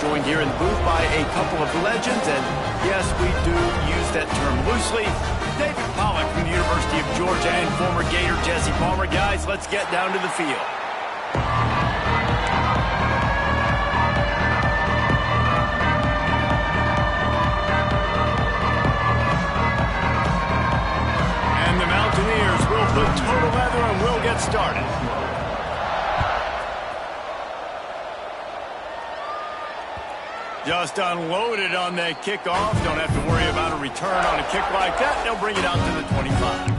joined here in the booth by a couple of legends, and yes, we do use that term loosely. David Pollack from the University of Georgia and former Gator Jesse Palmer. Guys, let's get down to the field. And the Mountaineers will put total leather and we'll get started. Just unloaded on that kickoff. Don't have to worry about a return on a kick like that. They'll bring it out to the 25.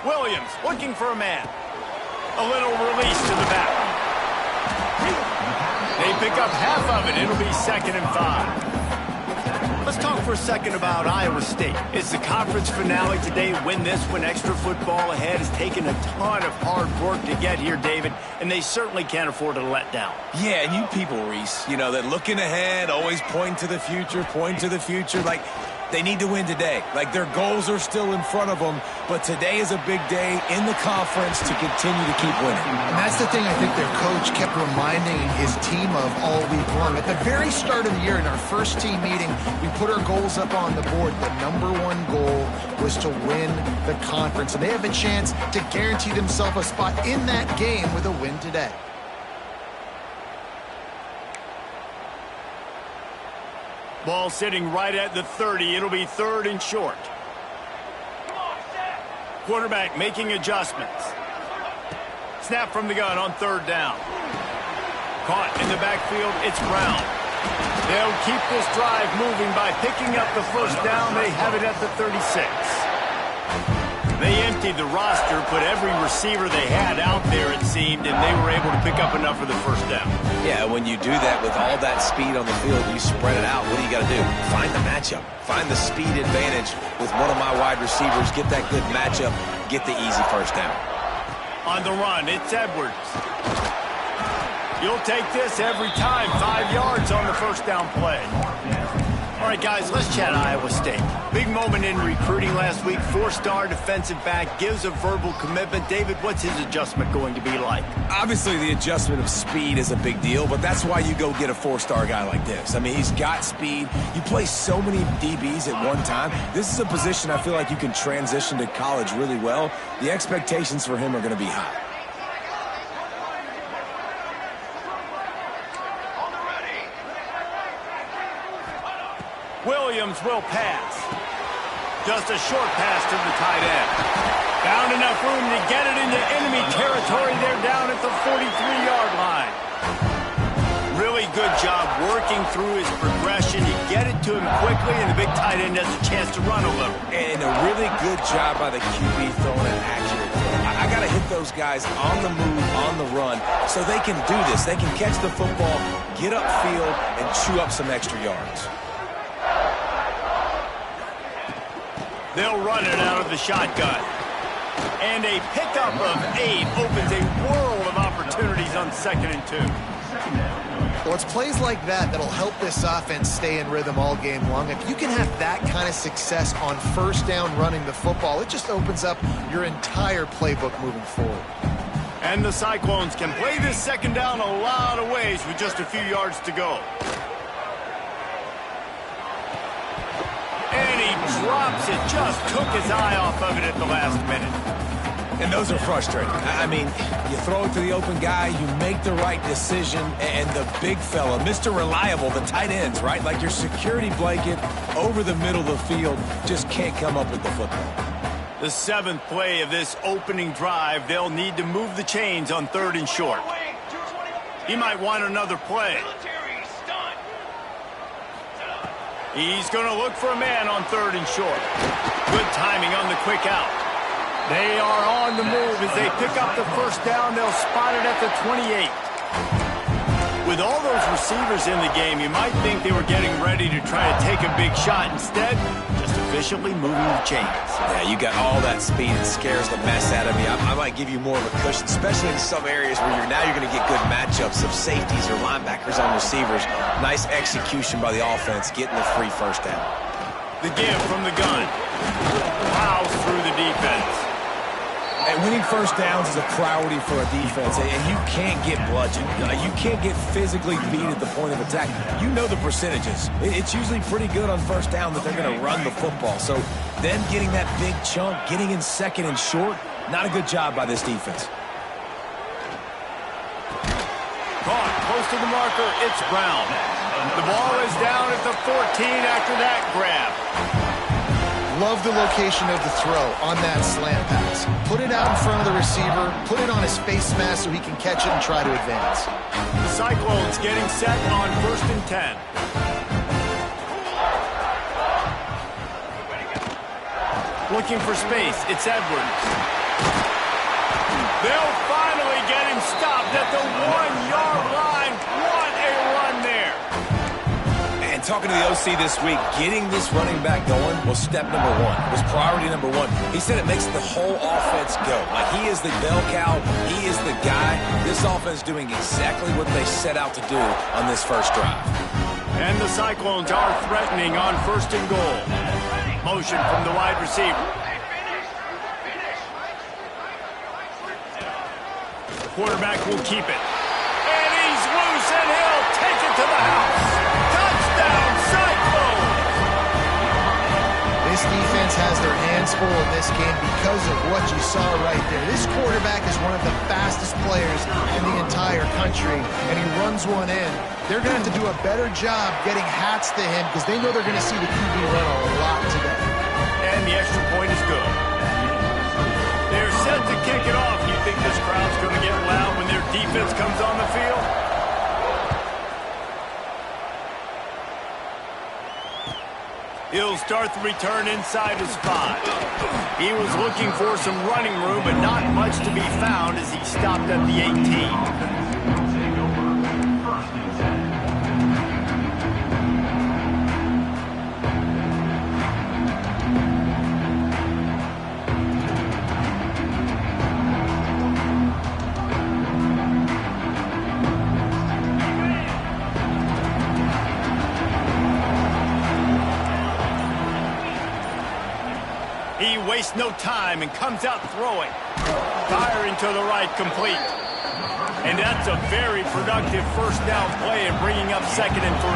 Williams looking for a man. A little release to the back. They pick up half of it. It'll be 2nd and 5. Let's talk for a second about Iowa State. It's the conference finale today. Win this one. Extra football ahead. Has taken a ton of hard work to get here, David, and they certainly can't afford to let down. Yeah, and you people, Reese, you know, that looking ahead, always point to the future, like they need to win today. Like their goals are still in front of them, but today is a big day in the conference to continue to keep winning. And that's the thing I think their coach kept reminding his team of all week long. At the very start of the year, in our first team meeting, we put our goals up on the board. The #1 goal was to win the conference, and they have a chance to guarantee themselves a spot in that game with a win today. Ball sitting right at the 30. It'll be 3rd and short. Quarterback making adjustments. Snap from the gun on 3rd down. Caught in the backfield. It's Brown. They'll keep this drive moving by picking up the 1st down. They have it at the 36. They emptied the roster, put every receiver they had out there, it seemed, and they were able to pick up enough for the 1st down. Yeah, when you do that with all that speed on the field, you spread it out. What do you got to do? Find the matchup. Find the speed advantage with one of my wide receivers. Get that good matchup. Get the easy 1st down. On the run, it's Edwards. You'll take this every time. 5 yards on the 1st down play. All right, guys, let's chat Iowa State. Big moment in recruiting last week. 4-star defensive back gives a verbal commitment. David, what's his adjustment going to be like? Obviously, the adjustment of speed is a big deal, but that's why you go get a 4-star guy like this. I mean, he's got speed. You play so many DBs at one time. This is a position I feel like you can transition to college really well. The expectations for him are going to be high. Williams will pass. Just a short pass to the tight end. Found enough room to get it into enemy territory. They're down at the 43-yard line. Really good job working through his progression. You get it to him quickly, and the big tight end has a chance to run a little. And a really good job by the QB throwing an accurate throw. I got to hit those guys on the move, on the run, so they can do this. They can catch the football, get upfield, and chew up some extra yards. They'll run it out of the shotgun. And a pickup of 8 opens a world of opportunities on 2nd and 2. Well, it's plays like that that'll help this offense stay in rhythm all game long. If you can have that kind of success on 1st down running the football, it just opens up your entire playbook moving forward. And the Cyclones can play this 2nd down a lot of ways with just a few yards to go. And he drops it, just took his eye off of it at the last minute. And those are frustrating. I mean, you throw it to the open guy, you make the right decision, and the big fella, Mr. Reliable, the tight ends, right? Like your security blanket over the middle of the field, just can't come up with the football. The 7th play of this opening drive, they'll need to move the chains on 3rd and short. He might want another play. He's going to look for a man on 3rd and short. Good timing on the quick out. They are on the move as they pick up the 1st down. They'll spot it at the 28. With all those receivers in the game, you might think they were getting ready to try to take a big shot. Instead, just efficiently moving the chains. Yeah, you got all that speed. It scares the mess out of me. I might give you more of a cushion, especially in some areas where you're going to get good matchups of safeties or linebackers on receivers. Nice execution by the offense, getting the free first down. The give from the gun. Plows through the defense. And winning first downs is a priority for a defense, and you can't get bludgeoned. You can't get physically beat at the point of attack. You know the percentages. It's usually pretty good on first down that they're going to run the football. So them getting that big chunk, getting in second and short, not a good job by this defense. Caught close to the marker. It's Brown. The ball is down at the 14 after that grab. Love the location of the throw on that slant pass. Put it out in front of the receiver, put it on his face mask so he can catch it and try to advance. The Cyclones getting set on 1st and 10. Looking for space. It's Edwards. They'll finally get him stopped at the 1-yard line. What a run there. And talking to the OC this week, getting this running back going was step number one, was priority number one. He said it makes the whole offense go. Like, he is the bell cow, he is the guy. This offense doing exactly what they set out to do on this first drive. And the Cyclones are threatening on 1st and goal. Motion from the wide receiver. The quarterback will keep it. And he's loose, and he'll take it to the house. Touchdown, Cyclone! This defense has their hands full in this game because of what you saw right there. This quarterback is one of the fastest players in the entire country, and he runs one in. They're going to have to do a better job getting hats to him because they know they're going to see the QB run a lot today. And the extra point is good. They're set to kick it off. You think this crowd's going to get loud when their defense comes on the field? He'll start the return inside his 5. He was looking for some running room, but not much to be found as he stopped at the 18. He wastes no time and comes out throwing. Firing to the right, complete. And that's a very productive first down play and bringing up 2nd and 3.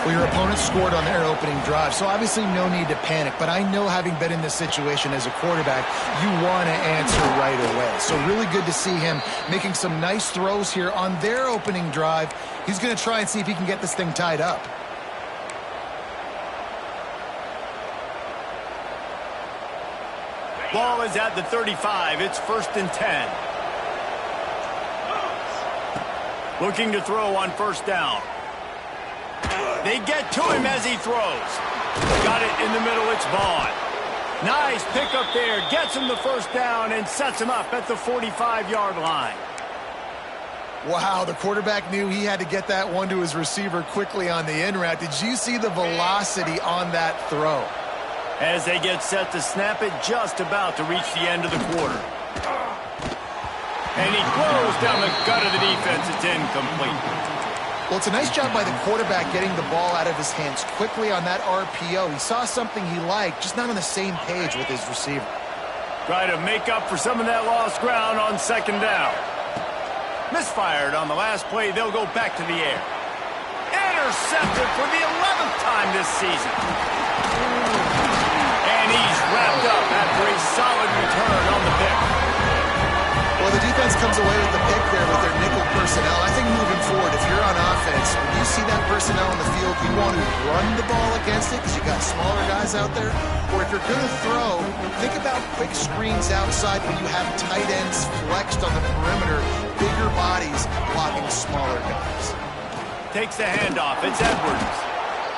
Well, your opponent scored on their opening drive, so obviously no need to panic. But I know, having been in this situation as a quarterback, you want to answer right away. So really good to see him making some nice throws here on their opening drive. He's going to try and see if he can get this thing tied up. Ball is at the 35. It's 1st and 10. Looking to throw on 1st down. They get to him as he throws. Got it in the middle. It's Vaughn. Nice pickup there. Gets him the 1st down and sets him up at the 45-yard line. Wow, the quarterback knew he had to get that one to his receiver quickly on the in route. Did you see the velocity on that throw? As they get set to snap it, just about to reach the end of the quarter. And he throws down the gut of the defense. It's incomplete. Well, it's a nice job by the quarterback getting the ball out of his hands quickly on that RPO. He saw something he liked, just not on the same page with his receiver. Try to make up for some of that lost ground on 2nd down. Misfired on the last play. They'll go back to the air. Intercepted for the 11th time this season. And he's wrapped up after a solid return on the pick. Well, the defense comes away with the pick there with their nickel personnel. I think moving forward, if you're on offense, when you see that personnel on the field, you want to run the ball against it because you got smaller guys out there. Or if you're going to throw, think about quick screens outside when you have tight ends flexed on the perimeter, bigger bodies blocking smaller guys. Takes the handoff. It's Edwards.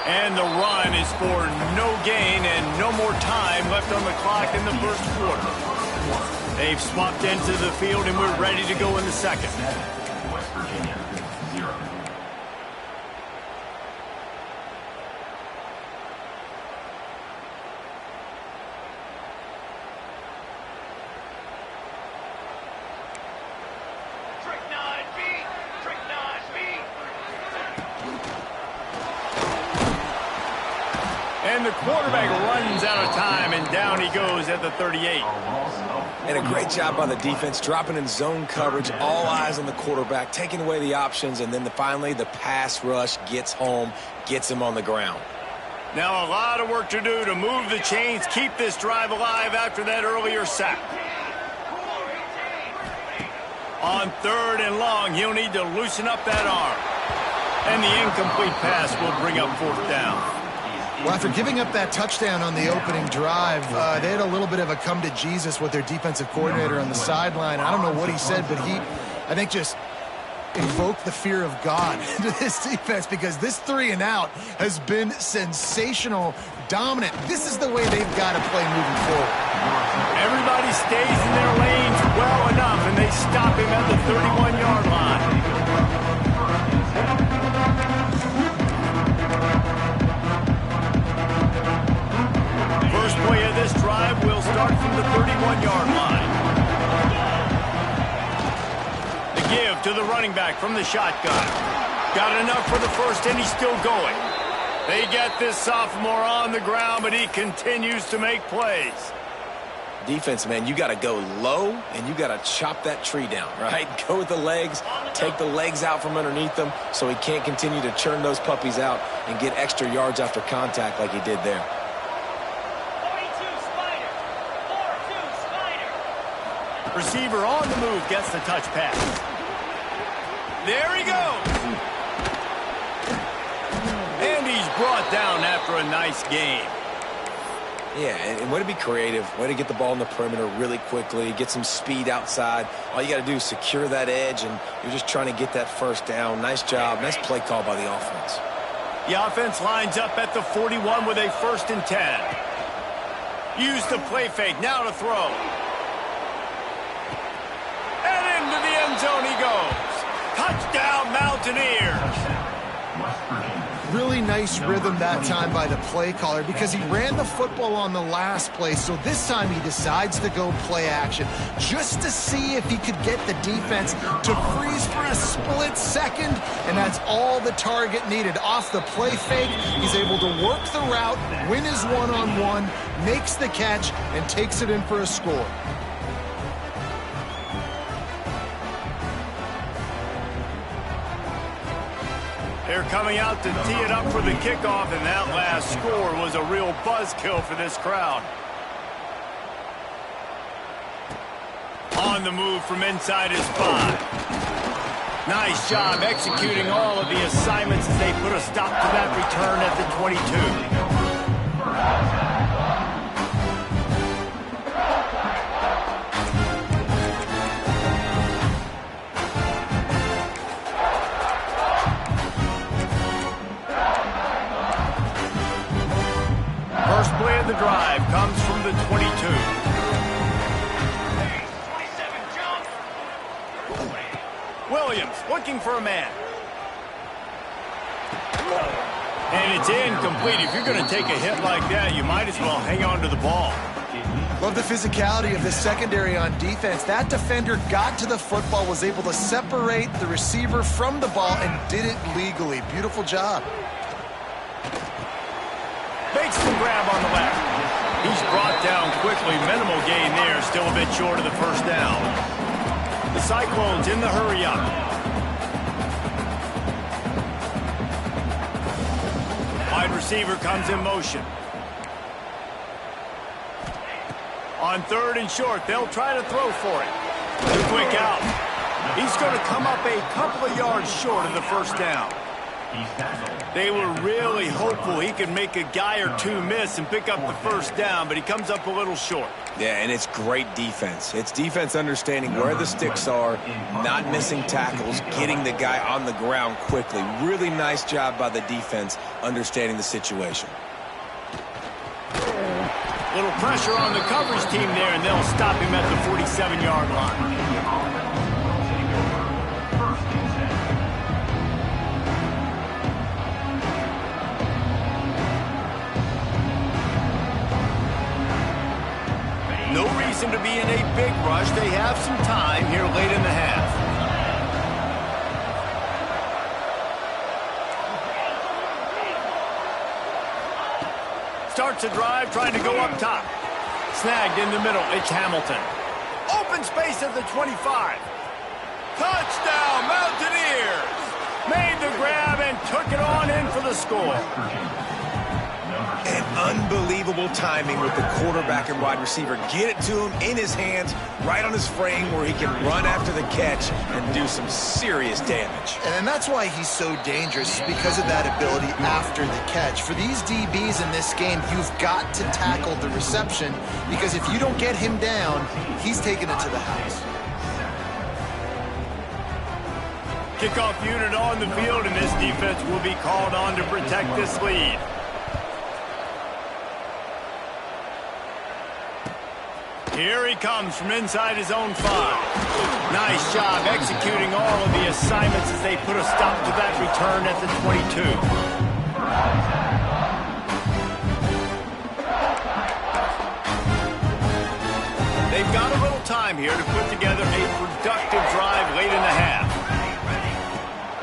And the run is for no gain and no more time left on the clock in the 1st quarter. They've swapped into the field, and we're ready to go in the 2nd. And the quarterback runs out of time, and down he goes at the 38. And a great job by the defense, dropping in zone coverage, all eyes on the quarterback, taking away the options, and then finally the pass rush gets home, gets him on the ground. Now a lot of work to do to move the chains, keep this drive alive after that earlier sack. On 3rd and long, he'll need to loosen up that arm. And the incomplete pass will bring up 4th down. Well, after giving up that touchdown on the opening drive, they had a little bit of a come to Jesus with their defensive coordinator on the sideline. I don't know what he said, but he, I think, just invoked the fear of God into this defense, because this 3-and-out has been sensational, dominant. This is the way they've got to play moving forward. Everybody stays in their lanes well enough, and they stop him at the 31-yard line. First play of this drive will start from the 31-yard line. The give to the running back from the shotgun. Got enough for the first, and he's still going. They get this sophomore on the ground, but he continues to make plays. Defense, man, you got to go low, and you got to chop that tree down, right? Go with the legs, take the legs out from underneath them so he can't continue to churn those puppies out and get extra yards after contact like he did there. 42 Spider. 4-2 Spider. Receiver on the move gets the touch pass. There he goes. And he's brought down after a nice game. Yeah, and way to be creative, way to get the ball in the perimeter really quickly, get some speed outside. All you got to do is secure that edge, and you're just trying to get that first down. Nice job. Nice play call by the offense. The offense lines up at the 41 with a 1st and 10. Use the play fake. Now to throw. And into the end zone he goes. Touchdown, Mountaineers. Really nice rhythm that time by the play caller, because he ran the football on the last play, so this time he decides to go play action just to see if he could get the defense to freeze for a split second, and that's all the target needed. Off the play fake, he's able to work the route, win his one-on-one, makes the catch, and takes it in for a score. They're coming out to tee it up for the kickoff, and that last score was a real buzzkill for this crowd. On the move from inside his 5. Nice job executing all of the assignments as they put a stop to that return at the 22. First play of the drive comes from the 22. 27 jump. Williams looking for a man. And it's incomplete. If you're going to take a hit like that, you might as well hang on to the ball. Love the physicality of the secondary on defense. That defender got to the football, was able to separate the receiver from the ball, and did it legally. Beautiful job. Makes the grab on the left. He's brought down quickly. Minimal gain there. Still a bit short of the first down. The Cyclones in the hurry-up. Wide receiver comes in motion. On 3rd and short, they'll try to throw for it. The quick out. He's going to come up a couple of yards short of the first down. They were really hopeful he could make a guy or two miss and pick up the first down, but he comes up a little short. Yeah, and it's great defense. It's defense understanding where the sticks are, not missing tackles, getting the guy on the ground quickly. Really nice job by the defense understanding the situation. Little pressure on the coverage team there, and they'll stop him at the 47-yard line. No reason to be in a big rush. They have some time here late in the half. starts the drive trying to go up top. Snagged in the middle. It's Hamilton. Open space at the 25. Touchdown, Mountaineers! Made the grab and took it on in for the score. And unbelievable timing with the quarterback and wide receiver. Get it to him in his hands, right on his frame where he can run after the catch and do some serious damage. And that's why he's so dangerous, because of that ability after the catch. For these DBs in this game, you've got to tackle the reception, because if you don't get him down, he's taking it to the house. Kickoff unit on the field, and this defense will be called on to protect this lead. Here he comes from inside his own 5. Nice job executing all of the assignments as they put a stop to that return at the 22. They've got a little time here to put together a productive drive late in the half.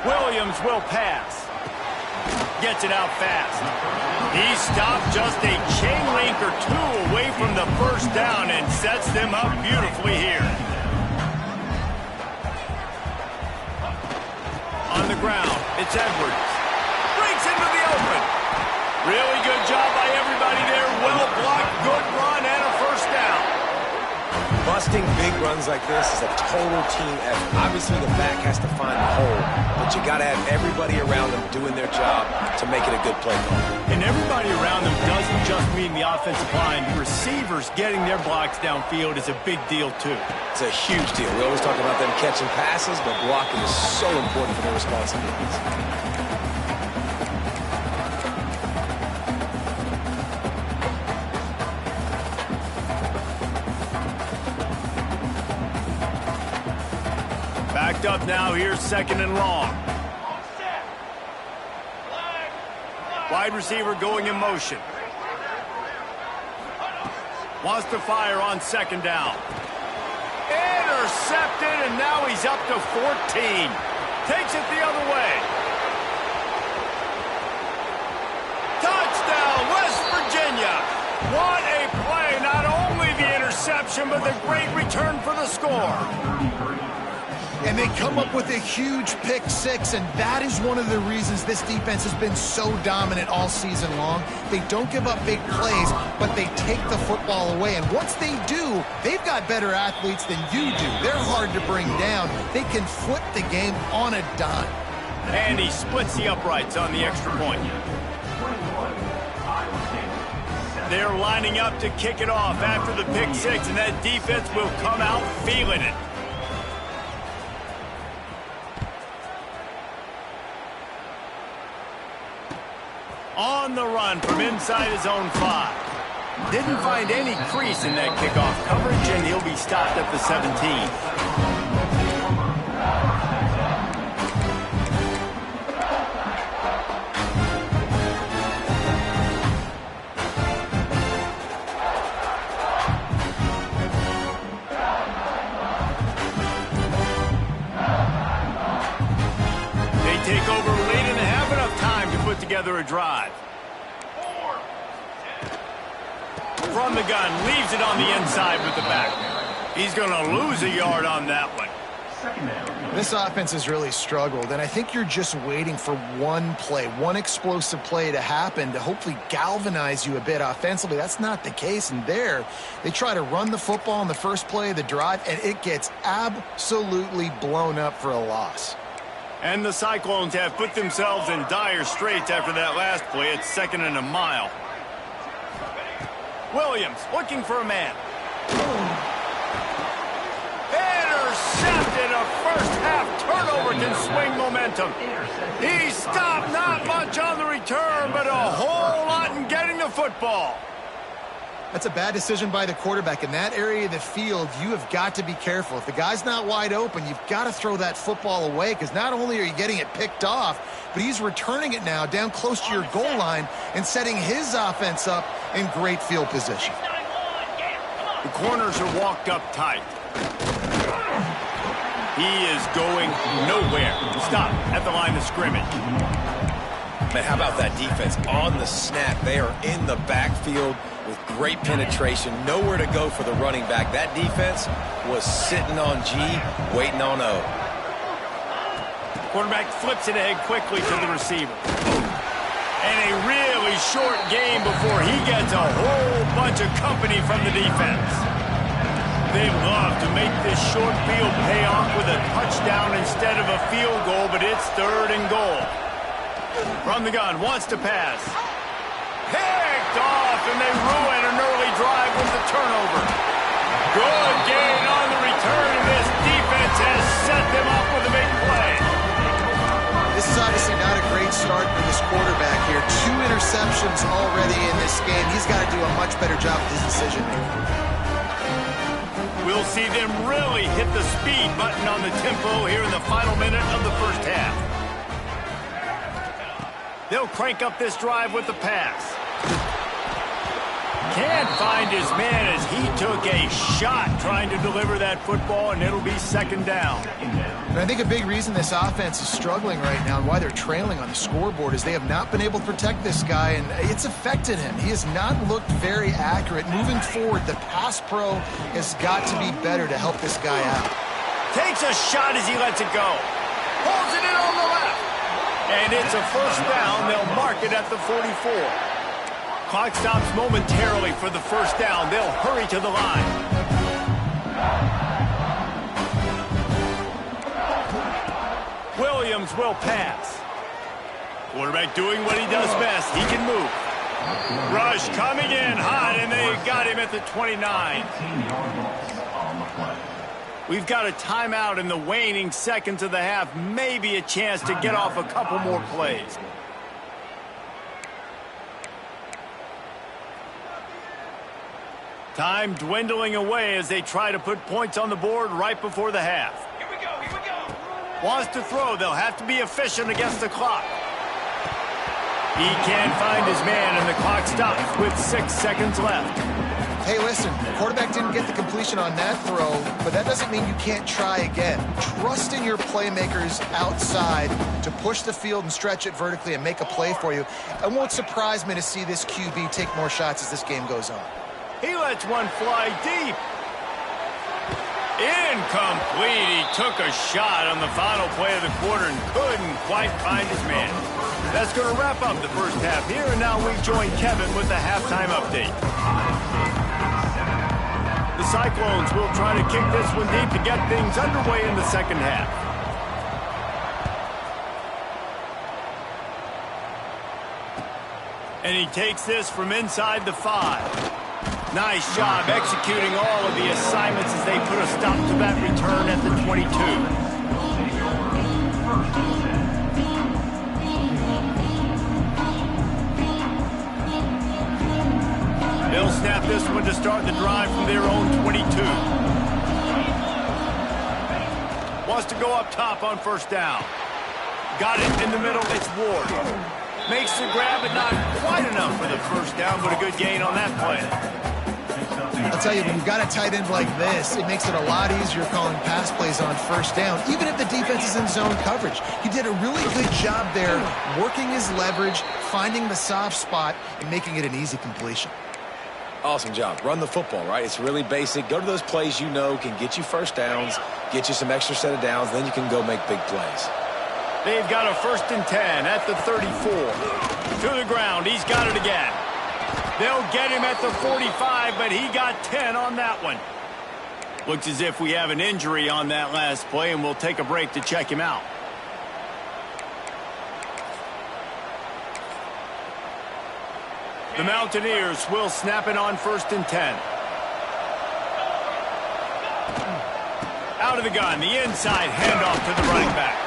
Williams will pass. Gets it out fast. He stopped just a chain link or 2 away from the first down and sets them up beautifully here. On the ground, it's Edwards. Breaks into the open. Really good job by everybody there. Well blocked, good run, and a first down. Busting big runs like this is a total team effort. Obviously, the back has to find the hole, but you got to have everybody around them doing their job to make it a good play call. And everybody around them doesn't just mean the offensive line. The receivers getting their blocks downfield is a big deal, too. It's a huge deal. We always talk about them catching passes, but blocking is so important for their responsibilities. Backed up now, here's 2nd and long. Wide receiver going in motion. Wants to fire on 2nd down. Intercepted, and now he's up to 14. Takes it the other way. Touchdown, West Virginia. What a play. Not only the interception, but the great return for the score. And they come up with a huge pick 6, and that is one of the reasons this defense has been so dominant all season long. They don't give up big plays, but they take the football away. And once they do, they've got better athletes than you do. They're hard to bring down. They can flip the game on a dime. And he splits the uprights on the extra point. They're lining up to kick it off after the pick 6, and that defense will come out feeling it. On the run from inside his own 5. Didn't find any crease in that kickoff coverage, and he'll be stopped at the 17. Take over late and have enough time to put together a drive. From the gun, leaves it on the inside with the back. He's going to lose a yard on that one. This offense has really struggled, and I think you're just waiting for one play, one explosive play to happen to hopefully galvanize you a bit offensively. That's not the case, and there they try to run the football in the first play of the drive, and it gets absolutely blown up for a loss. And the Cyclones have put themselves in dire straits after that last play. It's 2nd and a mile. Williams looking for a man. Intercepted. A first-half turnover can swing momentum. He stopped, not much on the return, but a whole lot in getting the football. That's a bad decision by the quarterback. In that area of the field, you have got to be careful. If the guy's not wide open, you've got to throw that football away, because not only are you getting it picked off, but he's returning it now down close to your goal line and setting his offense up in great field position. The corners are walked up tight. He is going nowhere. Stop at the line of scrimmage. Man, how about that defense? On the snap, they are in the backfield with great penetration. Nowhere to go for the running back. That defense was sitting on G, waiting on O. Quarterback flips it ahead quickly to the receiver. And a really short game before he gets a whole bunch of company from the defense. They love to make this short field pay off with a touchdown instead of a field goal, but it's 3rd and goal. From the gun, wants to pass. Picked off, and they ruin an early drive with the turnover. Good gain on the return, and this defense has set them up with a big play. This is obviously not a great start for this quarterback here. 2 interceptions already in this game. He's got to do a much better job with his decision-making. We'll see them really hit the speed button on the tempo here in the final minute of the first half. They'll crank up this drive with the pass. Can't find his man as he took a shot trying to deliver that football, and it'll be 2nd down. And I think a big reason this offense is struggling right now and why they're trailing on the scoreboard is they have not been able to protect this guy, and it's affected him. He has not looked very accurate. Moving forward, the pass pro has got to be better to help this guy out. Takes a shot as he lets it go. Pulls it in on the left. And it's a 1st down. They'll mark it at the 44. Clock stops momentarily for the 1st down. They'll hurry to the line. Williams will pass. Quarterback doing what he does best. He can move. Rush coming in hot, and they got him at the 29. We've got a timeout in the waning seconds of the half. Maybe a chance to get off a couple more plays. Time dwindling away as they try to put points on the board right before the half. Here we go, here we go. Wants to throw. They'll have to be efficient against the clock. He can't find his man, and the clock stops with 6 seconds left. Hey, listen, the quarterback didn't get the completion on that throw, but that doesn't mean you can't try again. Trust in your playmakers outside to push the field and stretch it vertically and make a play for you. It won't surprise me to see this QB take more shots as this game goes on. He lets one fly deep. Incomplete. He took a shot on the final play of the quarter and couldn't quite find his man. That's going to wrap up the first half here, and now we join Kevin with the halftime update. The Cyclones will try to kick this one deep to get things underway in the second half. And he takes this from inside the 5. Nice job executing all of the assignments as they put a stop to that return at the 22. They'll snap this one to start the drive from their own 22. Wants to go up top on 1st down. Got it in the middle. It's Ward. Makes the grab, but not quite enough for the 1st down, but a good gain on that play. I'll tell you, when you've got a tight end like this, it makes it a lot easier calling pass plays on 1st down, even if the defense is in zone coverage. He did a really good job there, working his leverage, finding the soft spot, and making it an easy completion. Awesome job. Run the football, right? It's really basic. Go to those plays you know can get you 1st downs, get you some extra set of downs, then you can go make big plays. They've got a 1st and 10 at the 34. To the ground. He's got it again. They'll get him at the 45, but he got 10 on that one. Looks as if we have an injury on that last play, and we'll take a break to check him out. The Mountaineers will snap it on 1st and 10. Out of the gun, the inside handoff to the running back.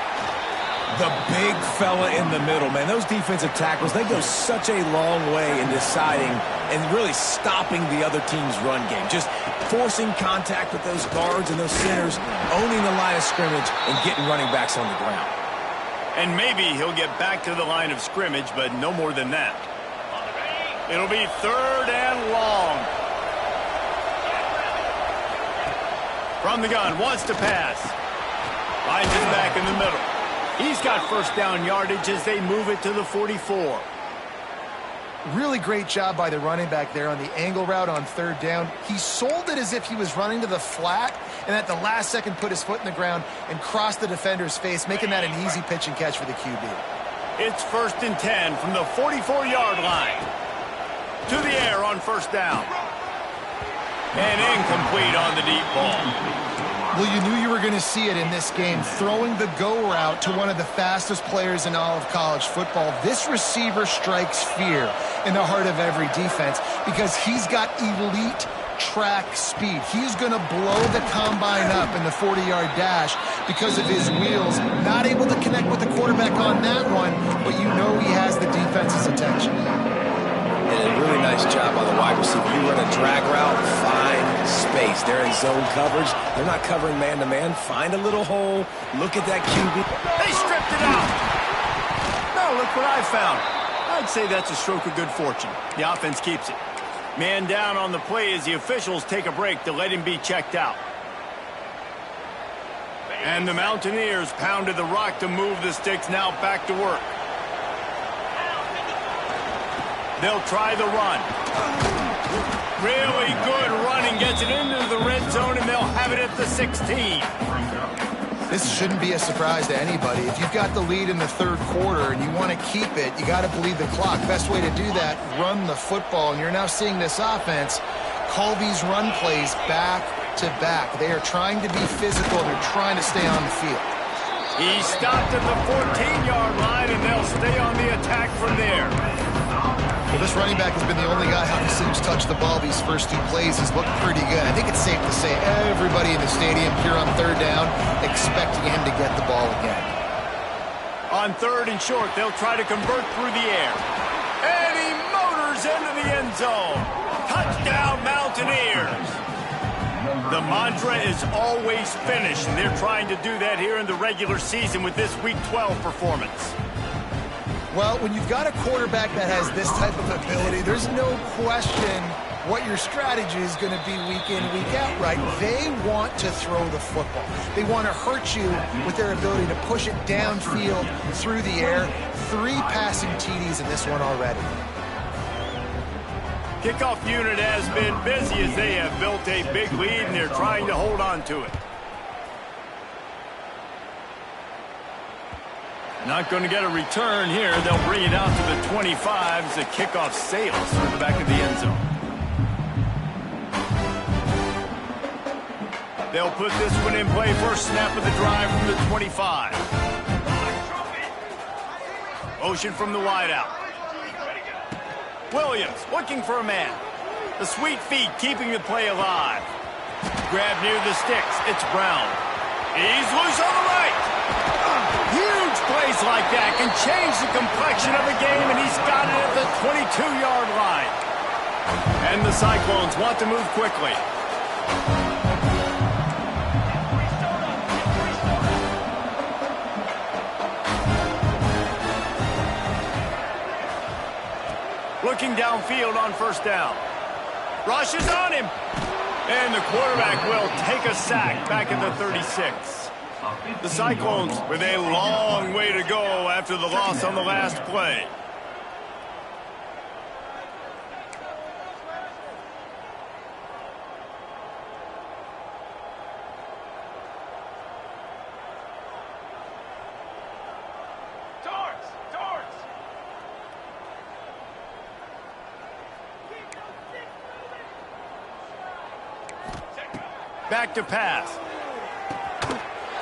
The big fella in the middle, man. Those defensive tackles, they go such a long way in deciding and really stopping the other team's run game. Just forcing contact with those guards and those centers, owning the line of scrimmage, and getting running backs on the ground. And maybe he'll get back to the line of scrimmage, but no more than that. It'll be 3rd and long. From the gun, wants to pass. Finds his back in the middle. He's got first down yardage as they move it to the 44. Really great job by the running back there on the angle route on third down. He sold it as if he was running to the flat, and at the last second put his foot in the ground and crossed the defender's face, making that an easy pitch and catch for the QB. It's 1st and 10 from the 44-yard line. To the air on first down. And incomplete on the deep ball. Well, you knew you were going to see it in this game, throwing the go route to one of the fastest players in all of college football. This receiver strikes fear in the heart of every defense because he's got elite track speed. He's going to blow the combine up in the 40-yard dash because of his wheels. Not able to connect with the quarterback on that one, but you know he has the defense's attention. And a really nice job on the wide receiver. You run a drag route, find space. They're in zone coverage. They're not covering man-to-man. Find a little hole. Look at that QB. They stripped it out. Now look what I found. I'd say that's a stroke of good fortune. The offense keeps it. Man down on the play as the officials take a break to let him be checked out. And the Mountaineers pounded the rock to move the sticks. Now back to work. They'll try the run. Really good running. Gets it into the red zone, and they'll have it at the 16. This shouldn't be a surprise to anybody. If you've got the lead in the third quarter and you want to keep it, you got to bleed the clock. Best way to do that, run the football. And you're now seeing this offense call these run plays back to back. They are trying to be physical. They're trying to stay on the field. He stopped at the 14-yard line, and they'll stay on the attack from there. Well, this running back has been the only guy obviously who's touched the ball these first two plays. He's looked pretty good. I think it's safe to say everybody in the stadium here on third down expecting him to get the ball again. On third and short, they'll try to convert through the air. And he motors into the end zone. Touchdown, Mountaineers. The mantra is always finish, and they're trying to do that here in the regular season with this Week 12 performance. Well, when you've got a quarterback that has this type of ability, there's no question what your strategy is going to be week in, week out, right? They want to throw the football. They want to hurt you with their ability to push it downfield through the air. 3 passing TDs in this one already. Kickoff unit has been busy as they have built a big lead, and they're trying to hold on to it. Not going to get a return here. They'll bring it out to the 25 as the kickoff sails through the back of the end zone. They'll put this one in play. First snap of the drive from the 25. Motion from the wideout. Williams looking for a man. The sweet feet keeping the play alive. Grab near the sticks. It's Brown. He's loose on the right. Huge plays like that can change the complexion of a game, and he's got it at the 22-yard line. And the Cyclones want to move quickly. Looking downfield on first down. Rush is on him. And the quarterback will take a sack back at the 36. The Cyclones with a long way to go after the loss on the last play. Back to pass.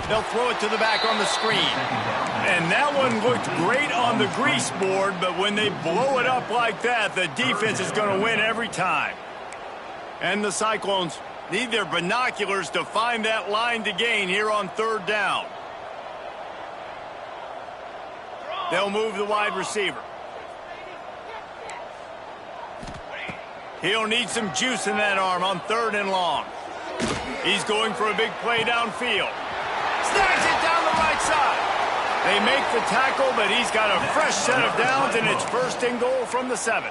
They'll throw it to the back on the screen. And that one looked great on the grease board, but when they blow it up like that, the defense is going to win every time. And the Cyclones need their binoculars to find that line to gain here on third down. They'll move the wide receiver. He'll need some juice in that arm on third and long. He's going for a big play downfield. Snags it down the right side. They make the tackle, but he's got a fresh set of downs, and it's first and goal from the 7.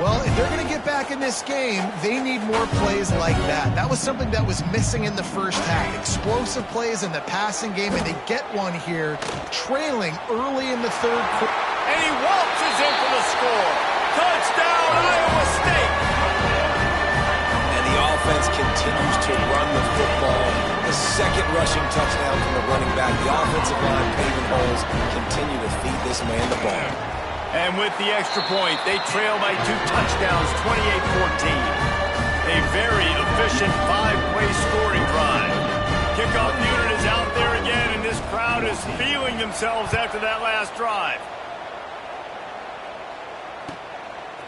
Well, if if they're going to get back in this game, they need more plays like that. That was something that was missing in the first half. Explosive plays in the passing game, and they get one here, trailing early in the third quarter. And he waltzes in for the score. Touchdown, Iowa State! And the offense continues to run the football. The second rushing touchdown from the running back. The offensive line paving holes continue to feed this man the ball. And with the extra point, they trail by 2 touchdowns, 28-14. A very efficient 5-play scoring drive. Kickoff unit is out there again, and this crowd is feeling themselves after that last drive.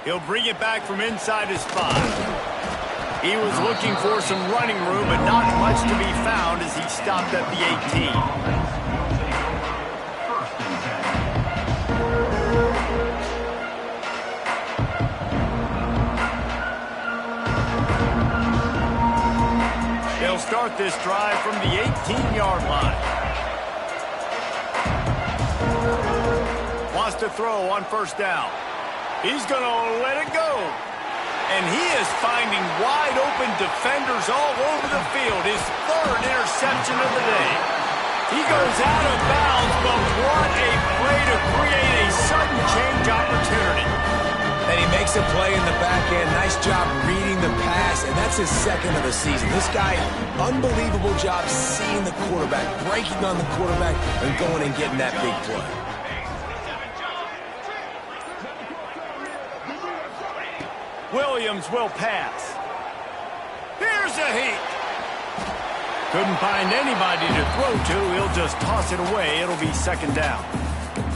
He'll bring it back from inside his 5. He was looking for some running room, but not much to be found as he stopped at the 18. They'll start this drive from the 18-yard line. Wants to throw on first down. He's going to let it go. And he is finding wide-open defenders all over the field. His 3rd interception of the day. He goes out of bounds, but what a play to create a sudden change opportunity. And he makes a play in the back end. Nice job reading the pass, and that's his 2nd of the season. This guy, unbelievable job seeing the quarterback, breaking on the quarterback, and going and getting that big play. Williams will pass. Here's a heat. Couldn't find anybody to throw to. He'll just toss it away. It'll be 2nd down.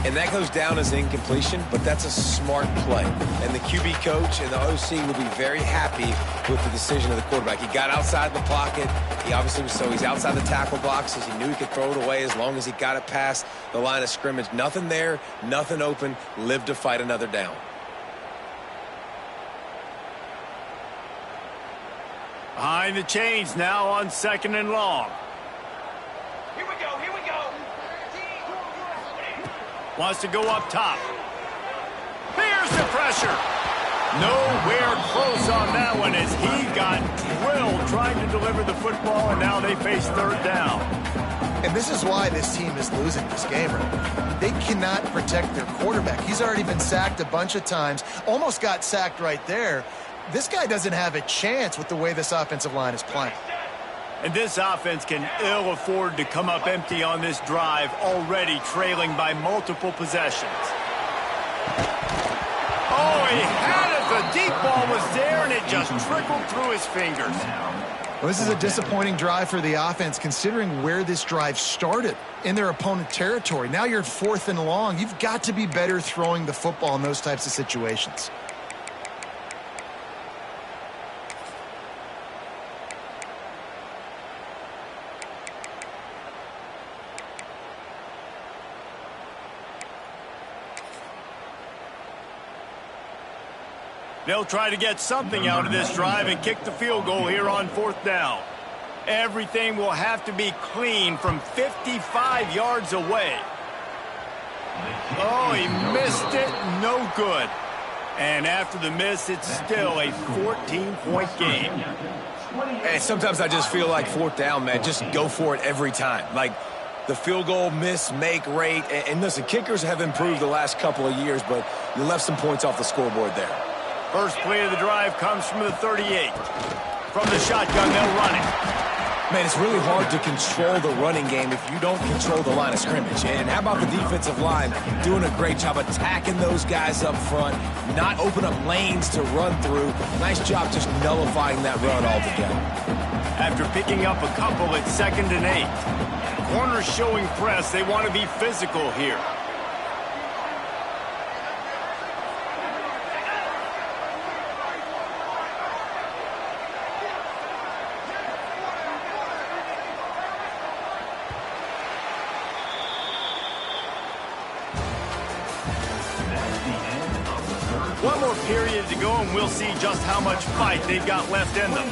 And that goes down as incompletion, but that's a smart play. And the QB coach and the OC will be very happy with the decision of the quarterback. He got outside the pocket. He obviously was he's outside the tackle boxes. He knew he could throw it away as long as he got it past the line of scrimmage. Nothing there, nothing open. Lived to fight another down. Behind the chains now on 2nd and long. Here we go, here we go. Wants to go up top. Here's the pressure. Nowhere close on that one as he got drilled trying to deliver the football, and now they face 3rd down. And this is why this team is losing this game right now. They cannot protect their quarterback. He's already been sacked a bunch of times, almost got sacked right there. This guy doesn't have a chance with the way this offensive line is playing. And this offense can ill afford to come up empty on this drive, already trailing by multiple possessions. Oh, he had it. The deep ball was there, and it just trickled through his fingers. Well, this is a disappointing drive for the offense, considering where this drive started in their opponent territory. Now you're 4th and long. You've got to be better throwing the football in those types of situations. They'll try to get something out of this drive and kick the field goal here on 4th down. Everything will have to be clean from 55 yards away. Oh, he missed it. No good. And after the miss, it's still a 14-point game. And sometimes I just feel like 4th down, man, just go for it every time. Like the field goal miss, make rate. And listen, kickers have improved the last couple of years, but you left some points off the scoreboard there. First play of the drive comes from the 38. From the shotgun, they'll run it. Man, it's really hard to control the running game if you don't control the line of scrimmage. And how about the defensive line doing a great job attacking those guys up front, not open up lanes to run through. Nice job just nullifying that run altogether. After picking up a couple at 2nd and 8. Corners showing press. They want to be physical here. One more period to go, and we'll see just how much fight they've got left in them.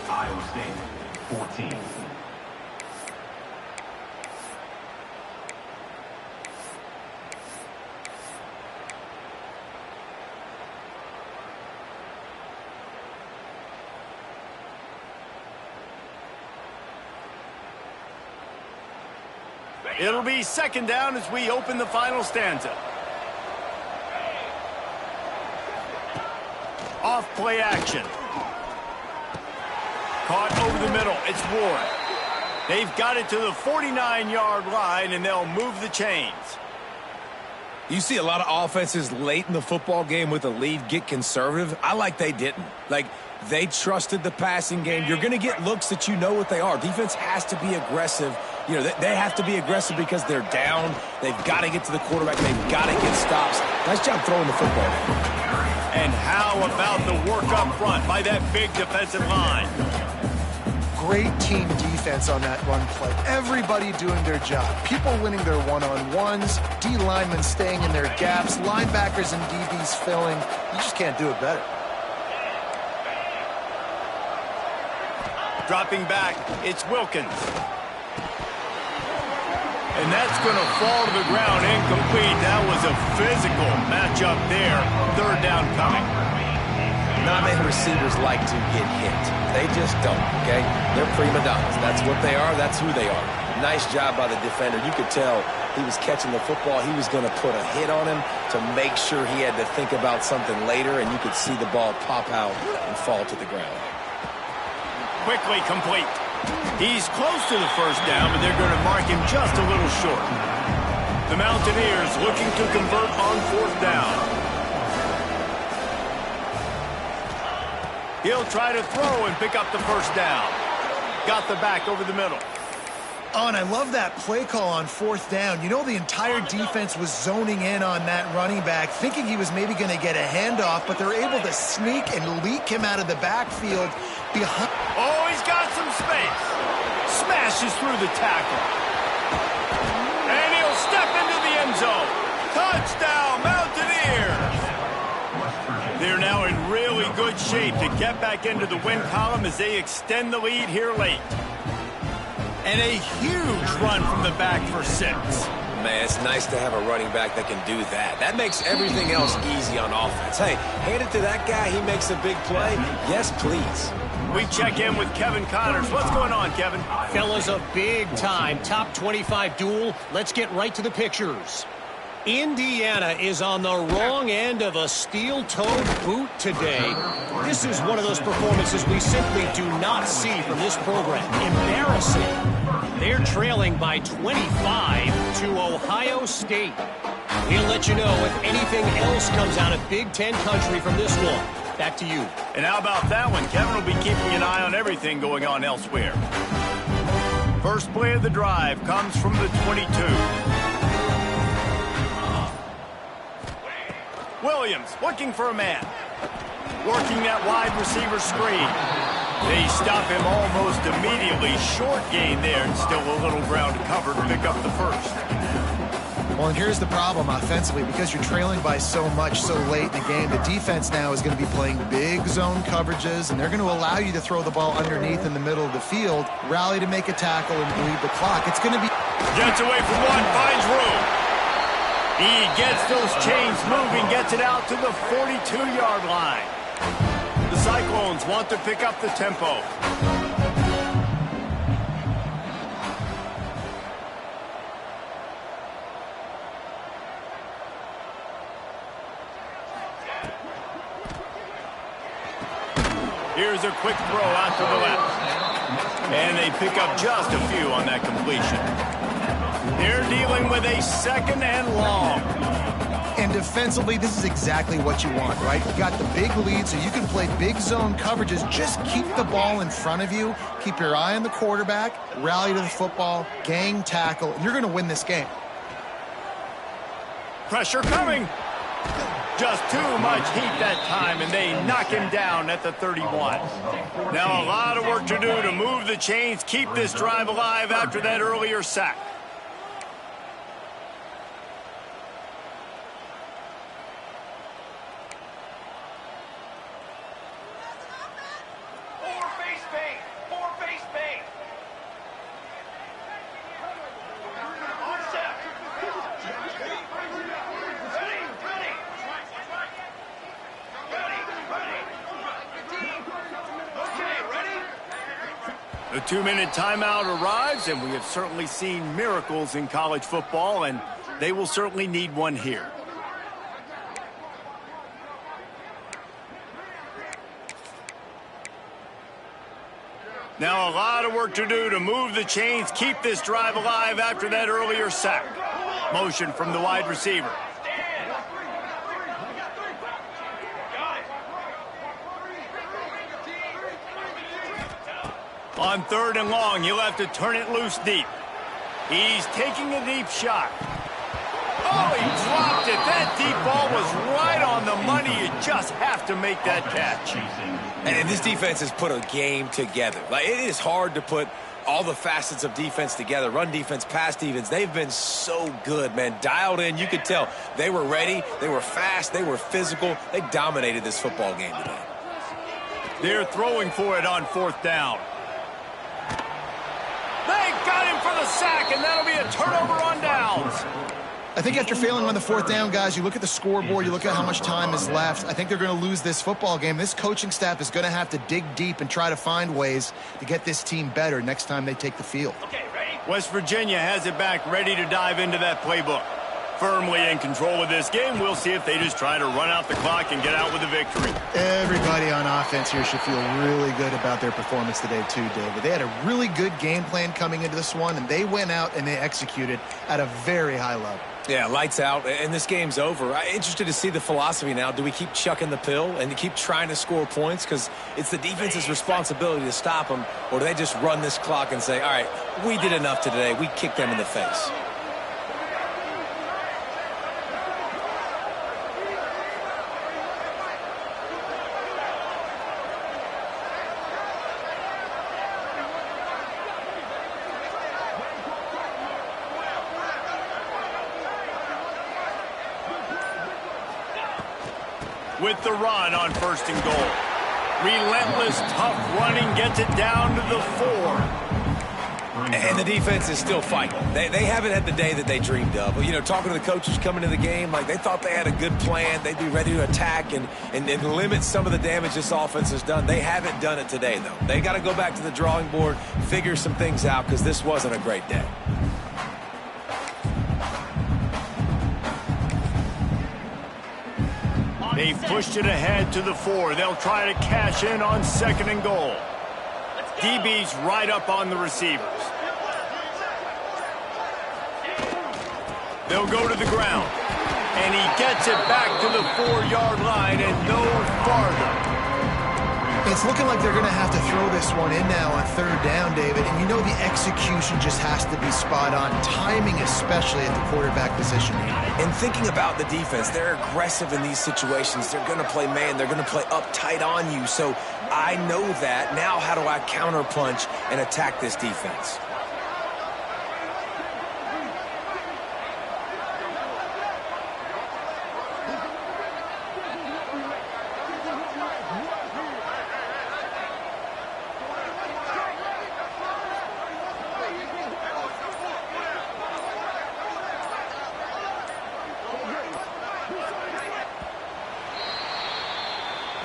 Iowa State, 14. It'll be second down as we open the final stanza. Off play action. Caught over the middle. It's Ward. They've got it to the 49-yard line, and they'll move the chains. You see a lot of offenses late in the football game with a lead get conservative. I like they didn't. Like, they trusted the passing game. You're going to get looks that you know what they are. Defense has to be aggressive. You know, they have to be aggressive because they're down. They've got to get to the quarterback. They've got to get stops. Nice job throwing the football. And how about the work up front by that big defensive line? Great team defense on that run play. Everybody doing their job. People winning their one-on-ones, D linemen staying in their gaps, linebackers and DBs filling. You just can't do it better. Dropping back, it's Wilkins. And that's going to fall to the ground incomplete. That was a physical matchup there. Third down coming. Not many receivers like to get hit. They just don't, okay? They're prima donnas. That's what they are. That's who they are. Nice job by the defender. You could tell he was catching the football. He was going to put a hit on him to make sure he had to think about something later, and you could see the ball pop out and fall to the ground. Quickly complete. He's close to the first down, but they're going to mark him just a little short. The Mountaineers looking to convert on fourth down. He'll try to throw and pick up the first down. Got the back over the middle. Oh, and I love that play call on fourth down. You know, the entire defense was zoning in on that running back, thinking he was maybe going to get a handoff, but they're able to sneak and leak him out of the backfield. Oh, he's got some space. Smashes through the tackle. And he'll step into the end zone. Touchdown, Mountaineers! They're now in really good shape to get back into the win column as they extend the lead here late. And a huge run from the back for 6. Man, it's nice to have a running back that can do that. That makes everything else easy on offense. Hey, hand it to that guy. He makes a big play. Yes, please. We check in with Kevin Connors. What's going on, Kevin? Fellas, a big-time top 25 duel. Let's get right to the pictures. Indiana is on the wrong end of a steel-toed boot today. This is one of those performances we simply do not see from this program. Embarrassing. They're trailing by 25 to Ohio State. We'll let you know if anything else comes out of Big Ten country from this one. Back to you. And how about that one? Kevin will be keeping an eye on everything going on elsewhere. First play of the drive comes from the 22. Williams looking for a man. Working that wide receiver screen. They stop him almost immediately. Short gain there and still a little ground to cover to pick up the first. Well, and here's the problem offensively. Because you're trailing by so much so late in the game, the defense now is going to be playing big zone coverages, and they're going to allow you to throw the ball underneath in the middle of the field, rally to make a tackle, and bleed the clock. It's going to be... Gets away from one, finds room. He gets those chains moving, gets it out to the 42-yard line. The Cyclones want to pick up the tempo. Here's a quick throw out to the left. And they pick up just a few on that completion. They're dealing with a second and long. And defensively, this is exactly what you want, right? You got the big lead, so you can play big zone coverages. Just keep the ball in front of you. Keep your eye on the quarterback. Rally to the football. Gang tackle. And you're going to win this game. Pressure coming. Just too much heat that time, and they knock him down at the 31. Now a lot of work to do to move the chains, keep this drive alive after that earlier sack. The 2-minute timeout arrives, and we have certainly seen miracles in college football, and they will certainly need one here. Now a lot of work to do to move the chains, keep this drive alive after that earlier sack. Motion from the wide receiver. On 3rd and long, he'll have to turn it loose deep. He's taking a deep shot. Oh, he dropped it. That deep ball was right on the money. You just have to make that catch. And this defense has put a game together. Like, it is hard to put all the facets of defense together. Run defense, pass defense. They've been so good, man. Dialed in. You could tell they were ready. They were fast. They were physical. They dominated this football game today. They're throwing for it on 4th down. They got him for the sack, and that'll be a turnover on downs. I think after failing on the 4th down, guys, you look at the scoreboard, you look at how much time is left. I think they're going to lose this football game. This coaching staff is going to have to dig deep and try to find ways to get this team better next time they take the field. Okay, ready? West Virginia has it back, ready to dive into that playbook. Firmly in control of this game. We'll see if they just try to run out the clock and get out with a victory. Everybody on offense here should feel really good about their performance today too, David. They had a really good game plan coming into this one, and they went out and they executed at a very high level. Yeah, lights out, and this game's over. I'm interested to see the philosophy now. Do we keep chucking the pill and keep trying to score points? Because it's the defense's responsibility to stop them, or do they just run this clock and say, all right, we did enough today. We kicked them in the face. With the run on 1st and goal. Relentless, tough running gets it down to the 4. And the defense is still fighting. They haven't had the day that they dreamed of. You know, talking to the coaches coming to the game, like they thought they had a good plan. They'd be ready to attack and limit some of the damage this offense has done. They haven't done it today, though. They got to go back to the drawing board, figure some things out, because this wasn't a great day. They've pushed it ahead to the 4. They'll try to cash in on 2nd and goal. DB's right up on the receivers. They'll go to the ground. And he gets it back to the 4-yard line and no farther. It's looking like they're going to have to throw this one in now on 3rd down, David. And you know the execution just has to be spot on. Timing, especially at the quarterback position. And thinking about the defense, they're aggressive in these situations. They're going to play man. They're going to play uptight on you. So I know that. Now how do I counterpunch and attack this defense?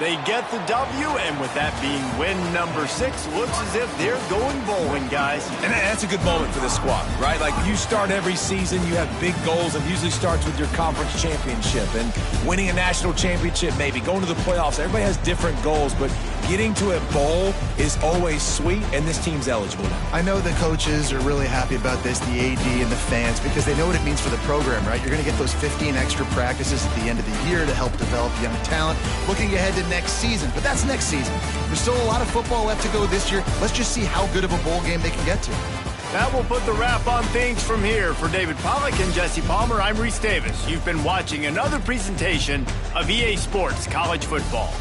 They get the W, and with that being win number 6, looks as if they're going bowling, guys. And that's a good moment for this squad, right? Like, you start every season, you have big goals, and usually starts with your conference championship and winning a national championship, maybe going to the playoffs. Everybody has different goals, but getting to a bowl is always sweet, and this team's eligible now. I know the coaches are really happy about this, the AD and the fans, because they know what it means for the program, right? You're going to get those 15 extra practices at the end of the year to help develop young talent. Looking ahead to next season, but that's next season. There's still a lot of football left to go this year. Let's just see how good of a bowl game they can get to. That will put the wrap on things from here. For David Pollack and Jesse Palmer, I'm Reese Davis. You've been watching another presentation of EA Sports College Football.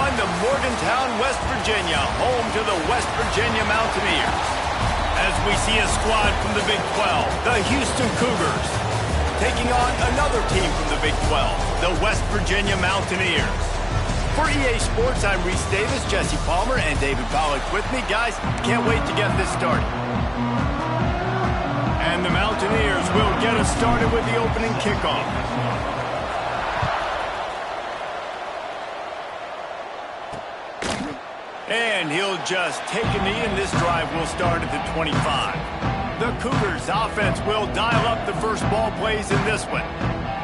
To Morgantown, West Virginia, home to the West Virginia Mountaineers. As we see a squad from the Big 12, the Houston Cougars, taking on another team from the Big 12, the West Virginia Mountaineers. For EA Sports, I'm Reese Davis, Jesse Palmer, and David Pollack with me. Guys, can't wait to get this started. And the Mountaineers will get us started with the opening kickoff. And he'll just take a knee, and this drive will start at the 25. The Cougars' offense will dial up the first ball plays in this one.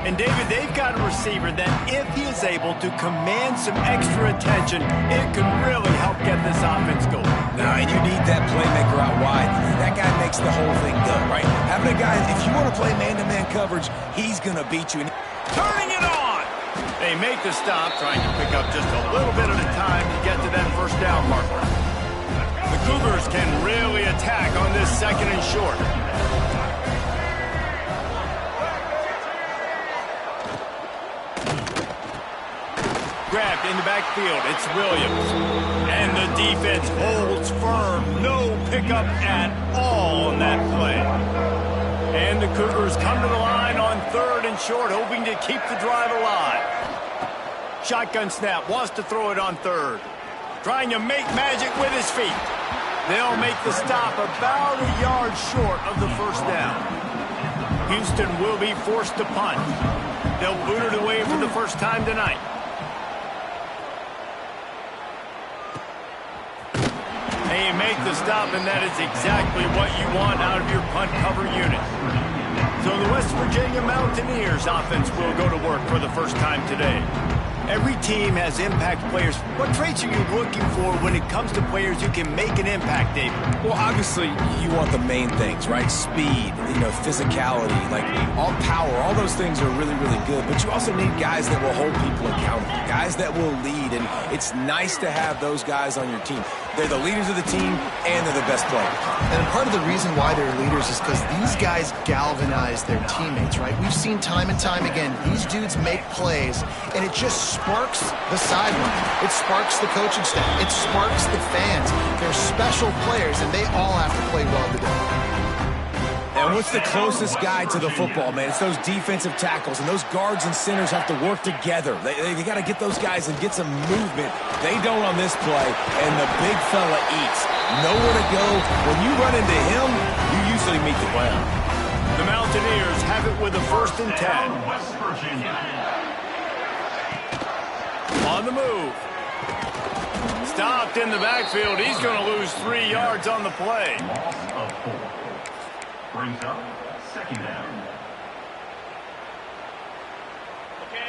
And, David, they've got a receiver that, if he is able to command some extra attention, it can really help get this offense going. No, and you need that playmaker out wide. That guy makes the whole thing go, right? Having a guy, if you want to play man-to-man coverage, he's going to beat you. Turning it on! They make the stop, trying to pick up just a little bit at a time to get to that first down marker. The Cougars can really attack on this second and short. Grabbed in the backfield, it's Williams. And the defense holds firm. No pickup at all on that play. And the Cougars come to the line on third and short, hoping to keep the drive alive. Shotgun snap, wants to throw it on third. Trying to make magic with his feet. They'll make the stop about a yard short of the first down. Houston will be forced to punt. They'll boot it away for the first time tonight. They make the stop, and that is exactly what you want out of your punt cover unit. So the West Virginia Mountaineers offense will go to work for the first time today. Every team has impact players. What traits are you looking for when it comes to players who can make an impact, David? Well, obviously, you want the main things, right? Speed, physicality, like all power, all those things are really, really good. But you also need guys that will hold people accountable, guys that will lead. And it's nice to have those guys on your team. They're the leaders of the team, and they're the best players. And part of the reason why they're leaders is because these guys galvanize their teammates, right? We've seen time and time again, these dudes make plays, and it just sparks the sideline. It sparks the coaching staff. It sparks the fans. They're special players, and they all have to play well today. And what's the closest guy to the football, man? It's those defensive tackles, and those guards and centers have to work together. They got to get those guys and get some movement. They don't on this play, and the big fella eats. Nowhere to go. When you run into him, you usually meet the ground. The Mountaineers have it with a 1st and 10. West Virginia. On the move. Stopped in the backfield. He's going to lose 3 yards on the play. Loss of 4. Brings up 2nd down.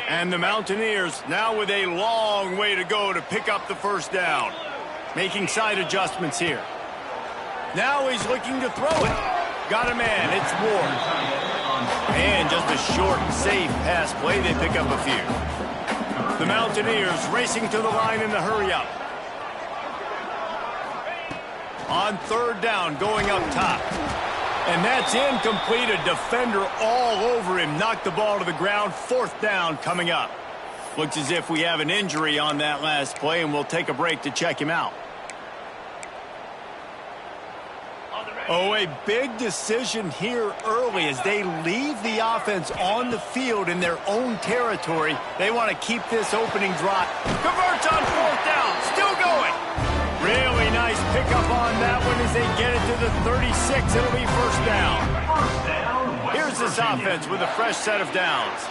And the Mountaineers now with a long way to go to pick up the first down. Making side adjustments here. Now he's looking to throw it. Got a man. It's Ward. And just a short, safe pass play. They pick up a few. The Mountaineers racing to the line in the hurry-up. On third down, going up top. And that's incomplete. A defender all over him. Knocked the ball to the ground. Fourth down coming up. Looks as if we have an injury on that last play, and we'll take a break to check him out. Oh, a big decision here early as they leave the offense on the field in their own territory. They want to keep this opening drive. Converts on fourth down. Still going. Really nice pickup on that one as they get it to the 36. It'll be first down. Here's this offense with a fresh set of downs.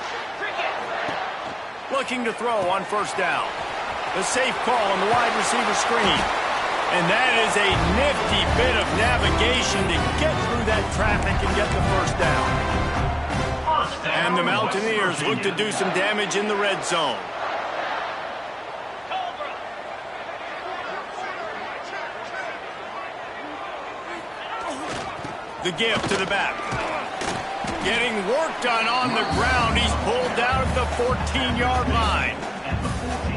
Looking to throw on first down. The safe call on the wide receiver screen. And that is a nifty bit of navigation to get through that traffic and get the first down. And the Mountaineers look to do some damage in the red zone. The give to the back. Getting work done on the ground. He's pulled down at the 14-yard line.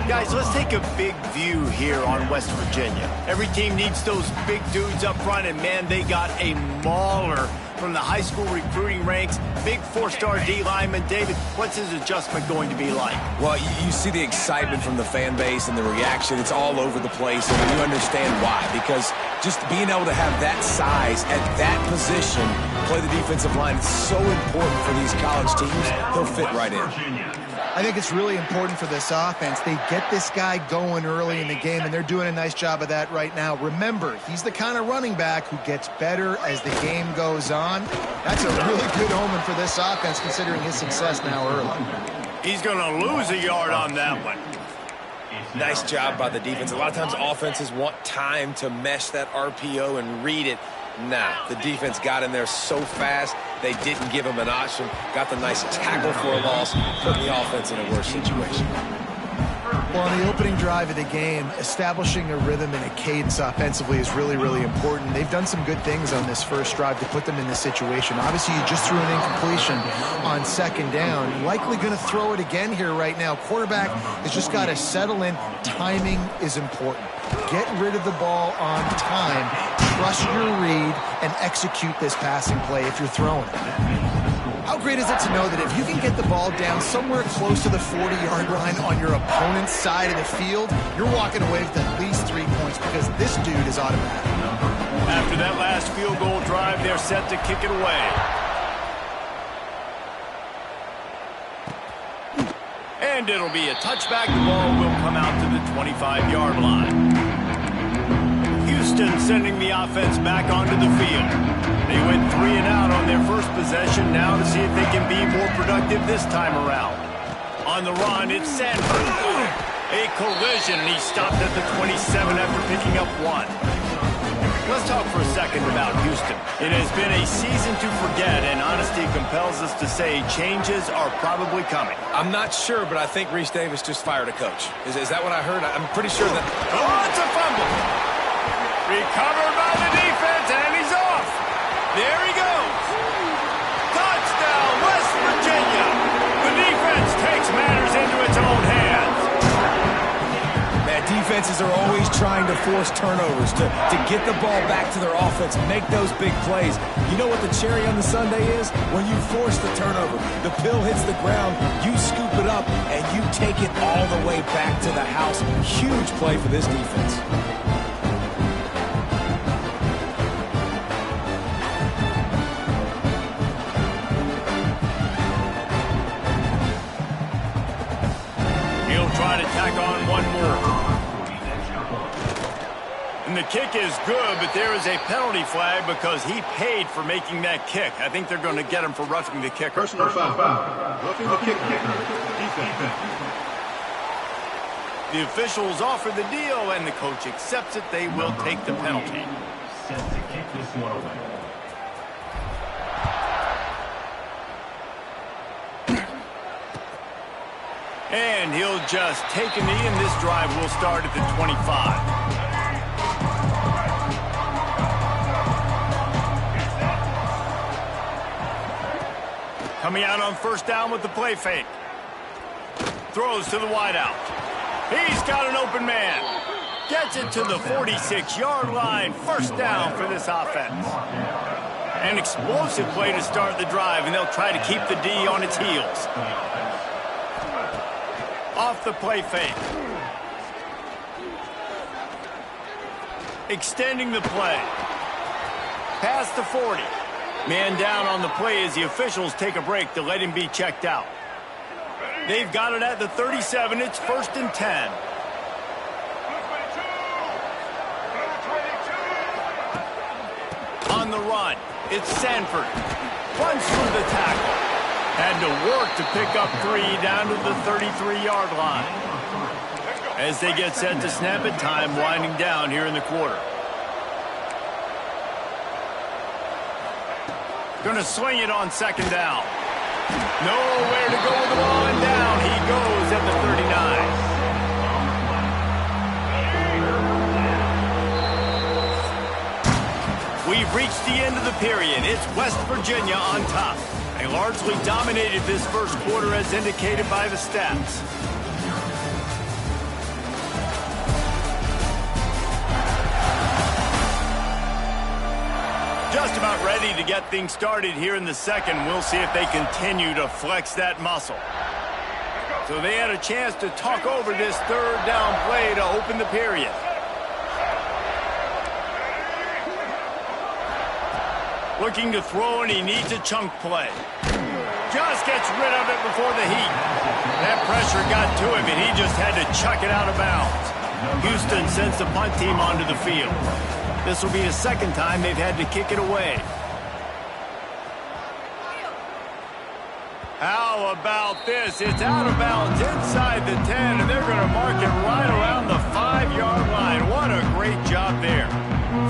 Guys, let's take a big view here on West Virginia. Every team needs those big dudes up front, and man, they got a mauler from the high school recruiting ranks. Big four-star D lineman. David, what's his adjustment going to be like? Well, you see the excitement from the fan base and the reaction. It's all over the place, and you understand why. Because just being able to have that size at that position, play the defensive line, it's so important for these college teams. He'll fit right in. I think it's really important for this offense. They get this guy going early in the game, and they're doing a nice job of that right now. Remember, he's the kind of running back who gets better as the game goes on. That's a really good omen for this offense, considering his success now early. He's going to lose a yard on that one. Nice job by the defense. A lot of times offenses want time to mesh that RPO and read it. Nah, the defense got in there so fast, they didn't give him an option. Got the nice tackle for a loss, putting the offense in a worse situation. Well, on the opening drive of the game, establishing a rhythm and a cadence offensively is really, really important. They've done some good things on this first drive to put them in this situation. Obviously, you just threw an incompletion on second down. Likely going to throw it again here right now. Quarterback has just got to settle in. Timing is important. Get rid of the ball on time. Trust your read and execute this passing play if you're throwing it. How great is it to know that if you can get the ball down somewhere close to the 40-yard line on your opponent's side of the field, you're walking away with at least 3 points because this dude is automatic. After that last field goal drive, they're set to kick it away. And it'll be a touchback. The ball will come out to the 25-yard line. Houston sending the offense back onto the field. They went 3 and out on their first possession. Now to see if they can be more productive this time around. On the run, it's Sanford. A collision, and he stopped at the 27 after picking up 1. Let's talk for a second about Houston. It has been a season to forget, and honesty compels us to say changes are probably coming. I'm not sure, but I think Reese Davis just fired a coach. Is that what I heard? I'm pretty sure that... Oh, it's a fumble. Recovered by the defense, and he's off. There he goes. Touchdown, West Virginia. The defense takes matters into its own hands. Man, defenses are always trying to force turnovers, to get the ball back to their offense, make those big plays. You know what the cherry on the sundae is? When you force the turnover, the pill hits the ground, you scoop it up, and you take it all the way back to the house. Huge play for this defense. Try to tack on one more. And the kick is good, but there is a penalty flag because he paid for making that kick. I think they're going to get him for roughing the kicker. Personal foul. Roughing the kicker. Defense. The officials offer the deal, and the coach accepts it. They will take the penalty. Set to kick this one away. And he'll just take a knee, and this drive will start at the 25. Coming out on first down with the play fake. Throws to the wideout. He's got an open man. Gets it to the 46-yard line. First down for this offense. An explosive play to start the drive, and they'll try to keep the D on its heels. Off the play fake. Extending the play. Past the 40. Man down on the play as the officials take a break to let him be checked out. They've got it at the 37. It's 1st and 10. On the run, it's Sanford. Runs through the tackle. Had to work to pick up 3 down to the 33-yard line. As they get set to snap it, time winding down here in the quarter. Gonna swing it on second down. Nowhere to go with the ball, and down he goes at the 39. We've reached the end of the period. It's West Virginia on top. They largely dominated this first quarter as indicated by the stats. Just about ready to get things started here in the second. We'll see if they continue to flex that muscle. So they had a chance to talk over this third down play to open the period. Looking to throw, and he needs a chunk play. Just gets rid of it before the heat. That pressure got to him, and he just had to chuck it out of bounds. Houston sends the punt team onto the field. This will be the second time they've had to kick it away. How about this? It's out of bounds inside the 10, and they're going to mark it right around the 5-yard line. What a great job there.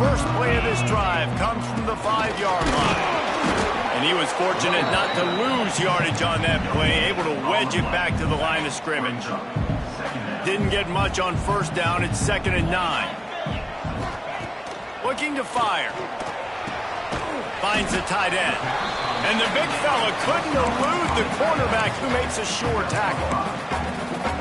First play of this drive comes from the 5-yard line. And he was fortunate not to lose yardage on that play, able to wedge it back to the line of scrimmage. Didn't get much on first down. It's 2nd and 9. Looking to fire. Finds the tight end. And the big fella couldn't elude the cornerback who makes a sure tackle.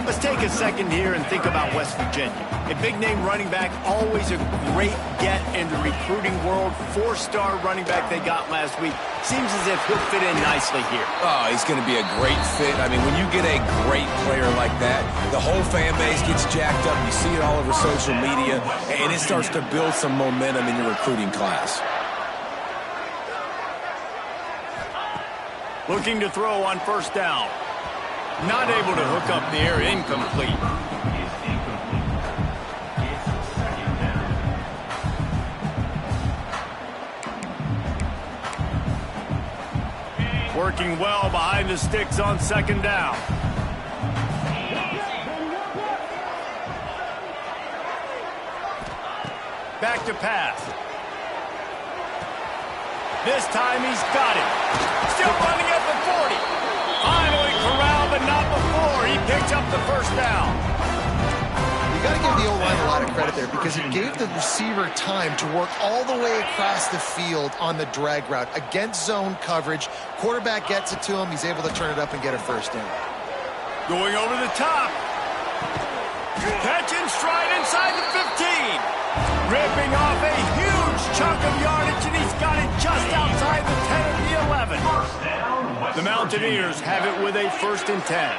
Let's take a second here and think about West Virginia. A big-name running back, always a great get in the recruiting world. 4-star running back they got last week. Seems as if he'll fit in nicely here. Oh, he's going to be a great fit. I mean, when you get a great player like that, the whole fan base gets jacked up. You see it all over social media, and it starts to build some momentum in your recruiting class. Looking to throw on first down. Not able to hook up the air, incomplete. Working well behind the sticks on second down. Back to pass. This time he's got it. Still running at the 40. Finally corralled, but not before. He picks up the first down. You got to give the O-line a lot of credit there because it gave the receiver time to work all the way across the field on the drag route against zone coverage. Quarterback gets it to him. He's able to turn it up and get a first down. Going over the top. Catch in stride inside the 15. Ripping off a huge chunk of yardage, and he's got it just outside the 10 of the 11. The Mountaineers have it with a 1st and 10.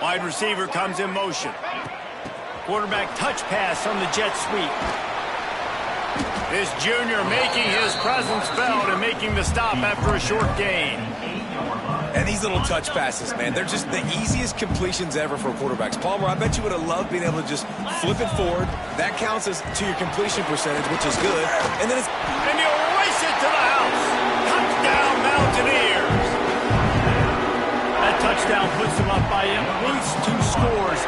Wide receiver comes in motion. Quarterback touch pass on the jet sweep. This junior making his presence felt and making the stop after a short gain. And these little touch passes, man, they're just the easiest completions ever for quarterbacks. Palmer, I bet you would have loved being able to just flip it forward. That counts as to your completion percentage, which is good. And then and you race it to the house. Touchdown, Mountaineers. That touchdown puts them up by at least 2 scores.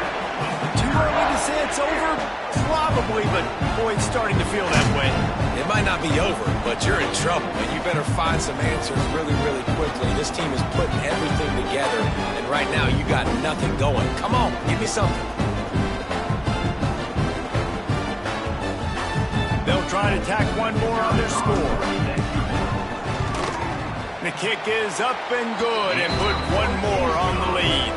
Too early to say it's over? Probably, but boy, it's starting to feel that way. it might not be over, but you're in trouble, and you better find some answers really, really quickly. This team is putting everything together, and right now you got nothing going. Come on, give me something. They'll try try to tack one more on their score. The kick is up and good and put one more on the lead.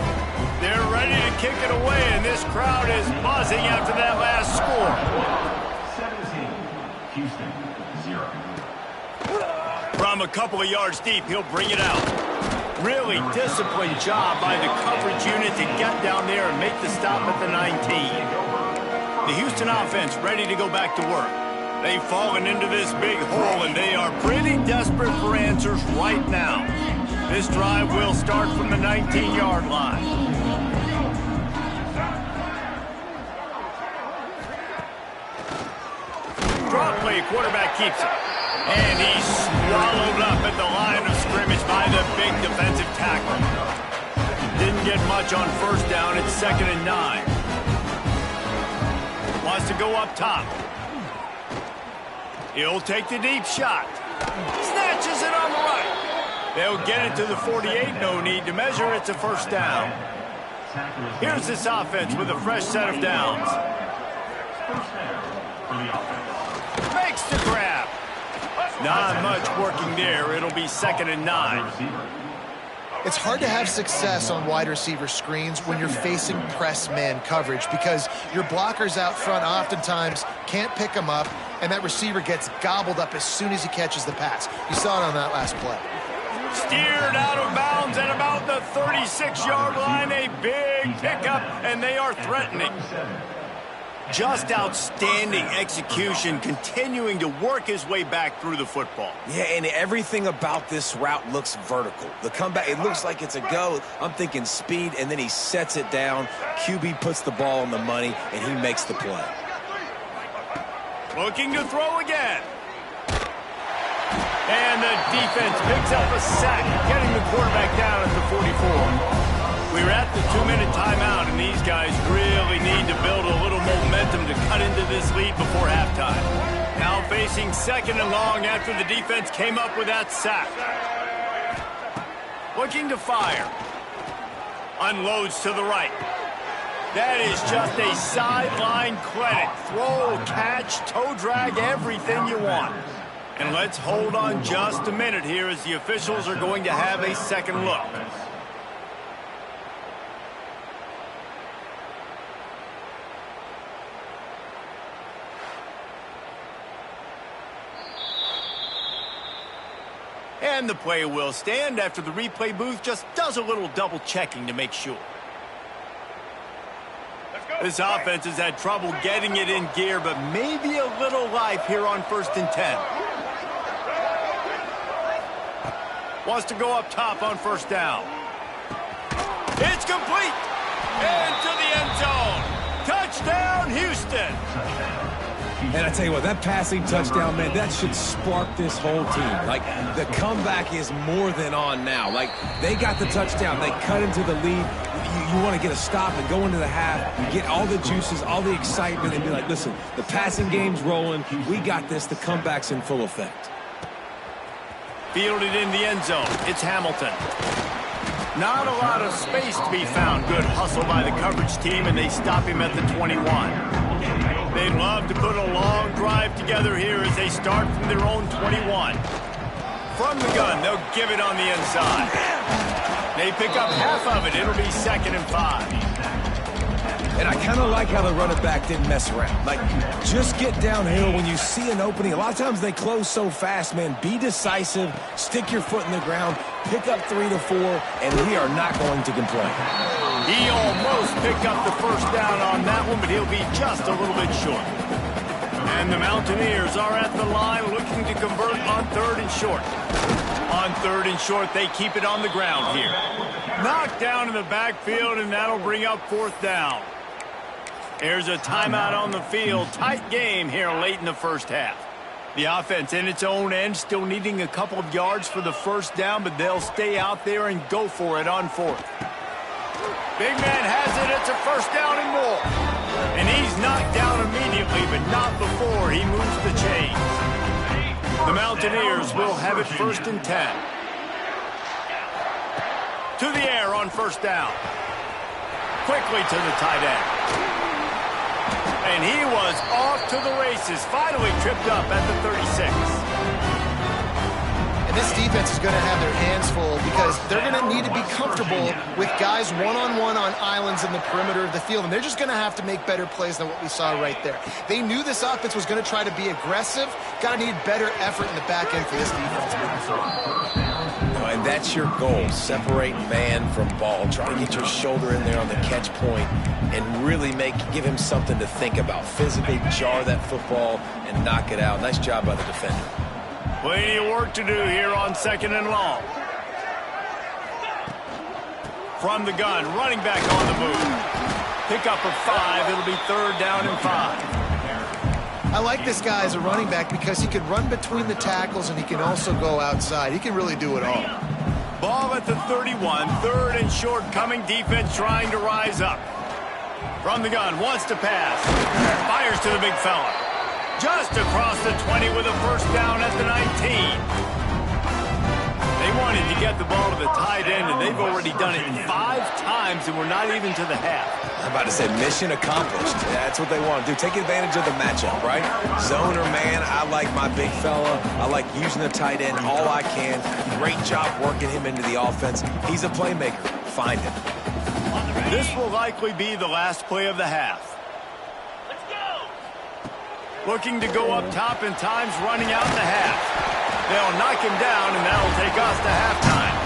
They're ready to kick it away, and this crowd is buzzing after that last score. 17, Houston, 0. From a couple of yards deep, he'll bring it out. Really disciplined job by the coverage unit to get down there and make the stop at the 19. The Houston offense ready to go back to work. They've fallen into this big hole, and they are pretty desperate for answers right now. This drive will start from the 19-yard line. Drop play, quarterback keeps it. And he's swallowed up at the line of scrimmage by the big defensive tackle. Didn't get much on first down. It's 2nd and 9. Wants to go up top. He'll take the deep shot. Snatches it on the right. They'll get it to the 48. No need to measure. It's a first down. Here's this offense with a fresh set of downs. First down for the offense. Makes the grab. Not much working there. It'll be 2nd and 9. It's hard to have success on wide receiver screens when you're facing press man coverage because your blockers out front oftentimes can't pick them up, and that receiver gets gobbled up as soon as he catches the pass. You saw it on that last play. Steered out of bounds at about the 36-yard line. A big pickup, and they are threatening. Just outstanding execution, continuing to work his way back through the football. Yeah, and everything about this route looks vertical. The comeback, it looks like it's a go. I'm thinking speed, and then he sets it down. QB puts the ball on the money, and he makes the play. Looking to throw again. And the defense picks up a sack, getting the quarterback down at the 44. We're at the 2-minute timeout, and these guys really need to build a little momentum to cut into this lead before halftime. Now facing 2nd and long after the defense came up with that sack. Looking to fire. Unloads to the right. That is just a sideline credit. Throw, catch, toe drag, everything you want. And let's hold on just a minute here as the officials are going to have a second look. And the play will stand after the replay booth just does a little double checking to make sure. This offense has had trouble getting it in gear, but maybe a little life here on 1st and 10. Wants to go up top on 1st down. It's complete. Into the end zone. Touchdown, Houston. And I tell you what, that passing touchdown, man, that should spark this whole team. Like, the comeback is more than on now. Like, they got the touchdown. They cut into the lead. You want to get a stop and go into the half, get all the juices, all the excitement, and be like, listen, the passing game's rolling. We got this. The comeback's in full effect. Fielded in the end zone. It's Hamilton. Not a lot of space to be found. Good hustle by the coverage team, and they stop him at the 21. They'd love to put a long drive together here as they start from their own 21. From the gun, they'll give it on the inside. They pick up half of it. It'll be 2nd and 5. And I kind of like how the running back didn't mess around. Like, just get downhill when you see an opening. A lot of times they close so fast, man. Be decisive, stick your foot in the ground, pick up 3 to 4, and we are not going to complain. He almost picked up the first down on that one, but he'll be just a little bit short. And the Mountaineers are at the line looking to convert on 3rd and short. On 3rd and short, they keep it on the ground here. Knocked down in the backfield, and that'll bring up 4th down. There's a timeout on the field. Tight game here late in the first half. The offense in its own end still needing a couple of yards for the first down, but they'll stay out there and go for it on 4th. Big man has it. It's a first down and more. And he's knocked down immediately, but not before he moves the chains. The Mountaineers will have it 1st and 10. To the air on 1st down. Quickly to the tight end. And he was off to the races, finally tripped up at the 36. And this defense is going to have their hands full because they're going to need to be comfortable with guys one-on-one on islands in the perimeter of the field. And they're just going to have to make better plays than what we saw right there. They knew this offense was going to try to be aggressive. Got to need better effort in the back end for this defense. And that's your goal. Separate man from ball. Try to get your shoulder in there on the catch point and really give him something to think about. Physically jar that football and knock it out. Nice job by the defender. Plenty of work to do here on 2nd and long. From the gun, running back on the move. Pick up for 5. It'll be 3rd down and 5. I like this guy as a running back because he can run between the tackles and he can also go outside. He can really do it all. Ball at the 31. 3rd and short coming. Defense trying to rise up. From the gun, wants to pass. Fires to the big fella. Just across the 20 with a 1st down at the 19. They wanted to get the ball to the tight end, and they've already done it 5 times, and we're not even to the half. I'm about to say mission accomplished. That's what they want to do. Take advantage of the matchup, right? Zone or man, I like my big fella. I like using the tight end all I can. Great job working him into the offense. He's a playmaker. Find him. This will likely be the last play of the half. Looking to go up top, and time's running out the half. They'll knock him down, and that'll take us to halftime.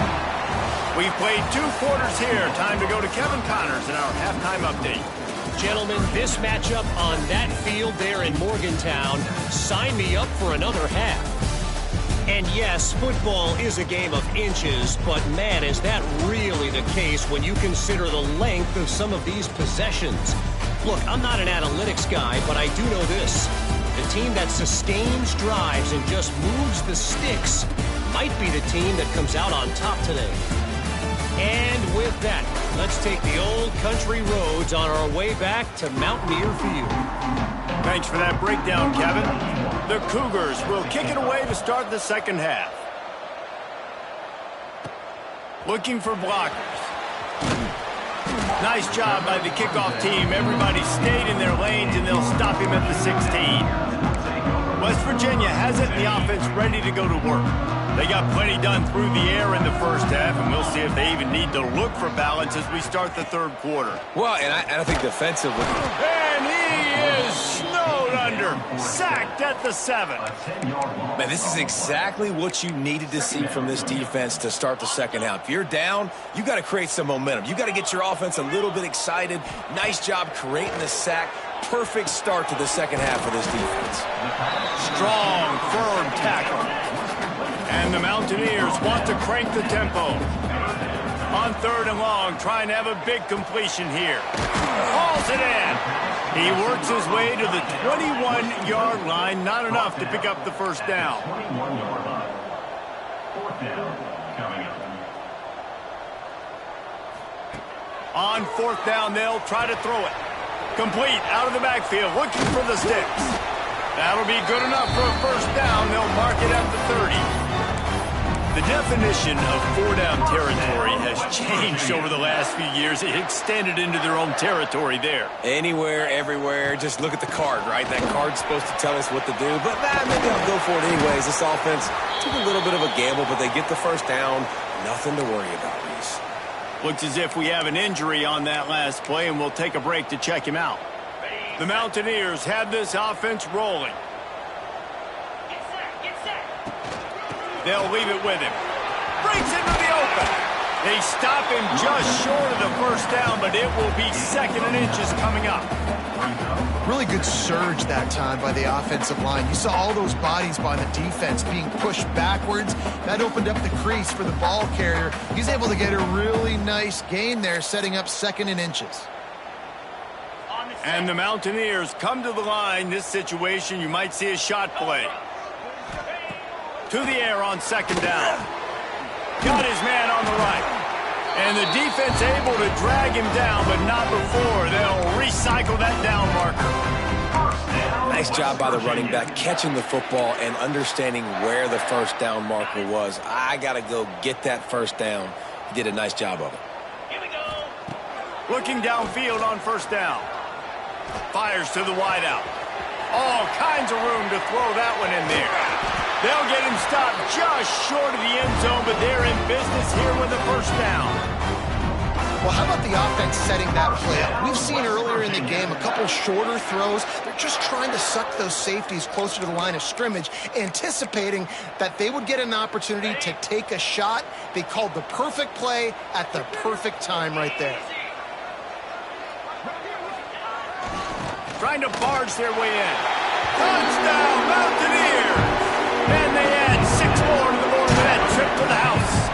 We've played 2 quarters here. Time to go to Kevin Connors in our halftime update. Gentlemen, this matchup on that field there in Morgantown, sign me up for another half. And yes, football is a game of inches, but man, is that really the case when you consider the length of some of these possessions. Look, I'm not an analytics guy, but I do know this. The team that sustains drives and just moves the sticks might be the team that comes out on top today. And with that, let's take the old country roads on our way back to Mountaineer Field. Thanks for that breakdown, Kevin. The Cougars will kick it away to start the 2nd half. Looking for blockers. Nice job by the kickoff team. Everybody stayed in their lanes, and they'll stop him at the 16. West Virginia has it, and the offense ready to go to work. They got plenty done through the air in the 1st half, and we'll see if they even need to look for balance as we start the 3rd quarter. Well, and I think defensively. And he is snowed under. Sacked at the 7. Man, this is exactly what you needed to see from this defense to start the 2nd half. If you're down, you got to create some momentum. You got to get your offense a little bit excited. Nice job creating the sack. Perfect start to the 2nd half of this defense. Strong, firm tackle. And the Mountaineers want to crank the tempo. On 3rd and long, trying to have a big completion here. Hauls it in. He works his way to the 21-yard line. Not enough to pick up the 1st down. 21-yard line. 4th down coming up. On 4th down, they'll try to throw it. Complete out of the backfield, looking for the sticks. That'll be good enough for a 1st down. They'll mark it at the 30. The definition of 4-down territory has changed over the last few years. It extended into their own territory there. Anywhere, everywhere, just look at the card, right? That card's supposed to tell us what to do, but maybe I'll go for it anyways. This offense took a little bit of a gamble, but they get the 1st down. Nothing to worry about, Reese. Looks as if we have an injury on that last play, and we'll take a break to check him out. The Mountaineers have this offense rolling. They'll leave it with him. Breaks into the open. They stop him just short of the 1st down, but it will be 2nd and inches coming up. Really good surge that time by the offensive line. You saw all those bodies by the defense being pushed backwards. That opened up the crease for the ball carrier. He's able to get a really nice gain there, setting up 2nd and inches. And the Mountaineers come to the line. This situation, you might see a shot play. To the air on 2nd down. Got his man on the right. And the defense able to drag him down, but not before. They'll recycle that down marker. Nice job by the running back, catching the football and understanding where the 1st down marker was. I got to go get that 1st down. He did a nice job of it. Here we go. Looking downfield on 1st down. Fires to the wideout. All kinds of room to throw that one in there. They'll get him stopped just short of the end zone, but they're in business here with a first down. Well, how about the offense setting that play up? We've seen earlier in the game a couple shorter throws. They're just trying to suck those safeties closer to the line of scrimmage, anticipating that they would get an opportunity to take a shot. They called the perfect play at the perfect time right there. Trying to barge their way in. Touchdown, Mountaineers! And they add 6 more to the board with that trip to the house.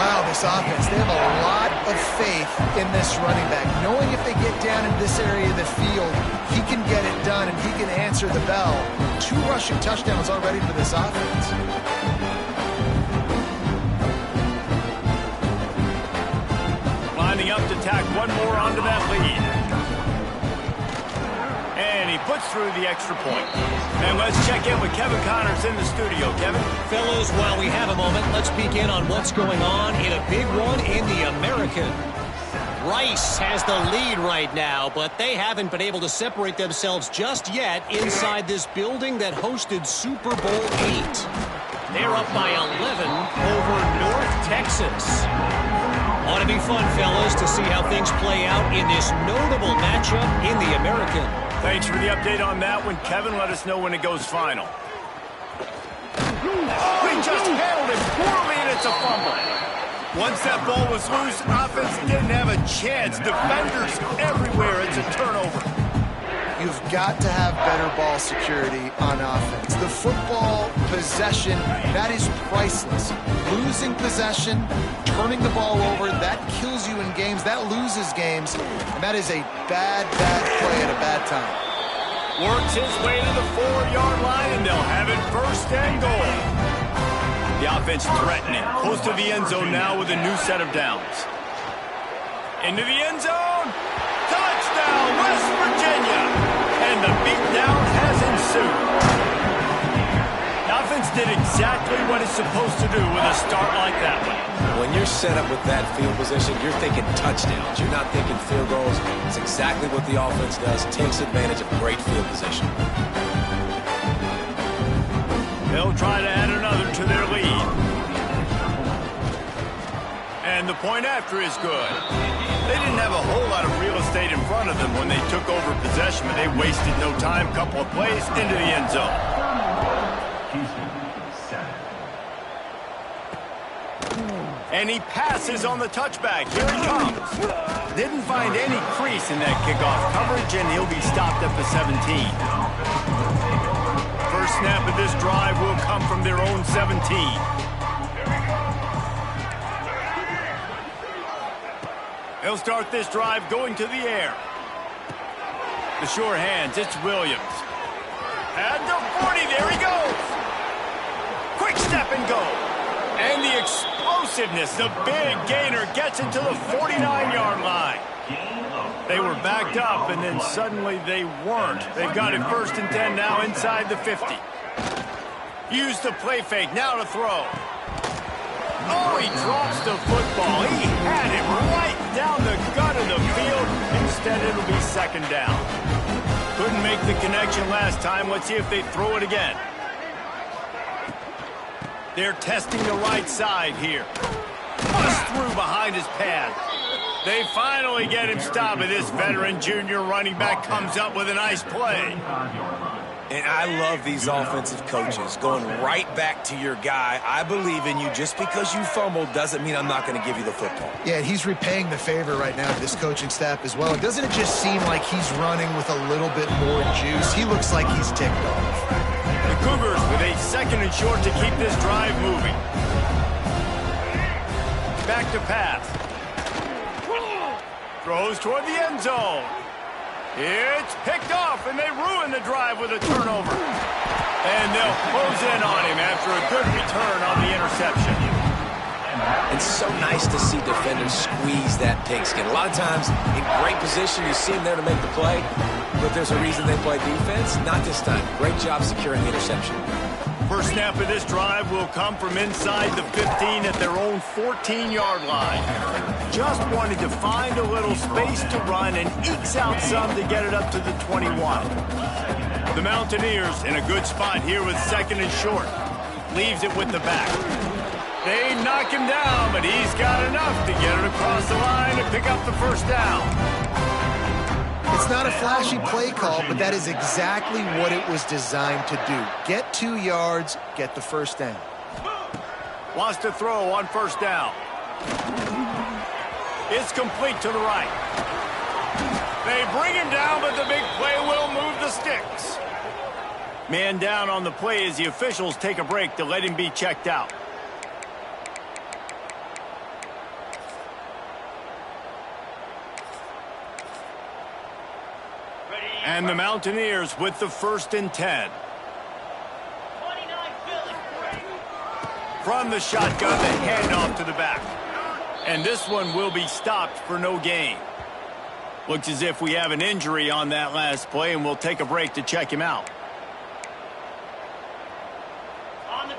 Wow, this offense, they have a lot of faith in this running back, knowing if they get down in this area of the field, he can get it done and he can answer the bell. 2 rushing touchdowns already for this offense. Lining up to tack one more onto that lead. And he puts through the extra point. And let's check in with Kevin Connors in the studio. Kevin? Fellas, while we have a moment, let's peek in on what's going on in a big one in the American. Rice has the lead right now, but they haven't been able to separate themselves just yet inside this building that hosted Super Bowl 8. They're up by 11 over North Texas. Ought to be fun, fellas, to see how things play out in this notable matchup in the American. Thanks for the update on that one, Kevin. Let us know when it goes final. Oh, he just handled it poorly, and it's a fumble. Once that ball was loose, offense didn't have a chance. Defenders everywhere. It's a turnover. You've got to have better ball security on offense. The football possession, that is priceless. Losing possession, turning the ball over, that kills you in games. That loses games. And that is a bad, bad play at a bad time. Works his way to the 4-yard line, and they'll have it first and goal. The offense threatening. Close to the end zone now with a new set of downs. Into the end zone. Touchdown, West Virginia. And the beatdown has ensued. The offense did exactly what it's supposed to do with a start like that one. When you're set up with that field position, you're thinking touchdowns. You're not thinking field goals. It's exactly what the offense does. Takes advantage of great field position. They'll try to add another to their lead. And the point after is good. They didn't have a whole lot of real estate in front of them when they took over possession, but they wasted no time. Couple of plays into the end zone. And he passes on the touchback. Here he comes. Didn't find any crease in that kickoff coverage, and he'll be stopped at the 17. First snap of this drive will come from their own 17. He'll start this drive going to the air. The sure hands, it's Williams. At the 40, there he goes. Quick step and go. And the explosiveness, the big gainer gets into the 49-yard line. They were backed up, and then suddenly they weren't. They've got it first and 10 now inside the 50. Use the play fake, now to throw. Oh, he drops the football. He had it right down the gut of the field. Instead, it'll be second down. Couldn't make the connection last time. Let's see if they throw it again. They're testing the right side here. Bust through behind his pad. They finally get him stopped, and this veteran junior running back comes up with a nice play. And I love these offensive coaches going right back to your guy. I believe in you. Just because you fumbled doesn't mean I'm not going to give you the football. Yeah, he's repaying the favor right now to this coaching staff as well. Doesn't it just seem like he's running with a little bit more juice? He looks like he's ticked off. The Cougars with a second and short to keep this drive moving. Back to pass. Throws toward the end zone. It's picked off, and they ruin the drive with a turnover. And they'll close in on him after a good return on the interception. It's so nice to see defenders squeeze that pigskin. A lot of times, in great position, you see them there to make the play, but there's a reason they play defense. Not this time. Great job securing the interception. First snap of this drive will come from inside the 15 at their own 14-yard line. Just wanted to find a little space to run and ekes out some to get it up to the 21. The Mountaineers in a good spot here with second and short. Leaves it with the back. They knock him down, but he's got enough to get it across the line and pick up the first down. It's not a flashy play call, but that is exactly what it was designed to do. Get 2 yards, get the first down. Wants to throw on first down. It's complete to the right. They bring him down, but the big play will move the sticks. Man down on the play as the officials take a break to let him be checked out. And the Mountaineers with the 1st and 10. From the shotgun, the handoff to the back. And this one will be stopped for no gain. Looks as if we have an injury on that last play, and we'll take a break to check him out.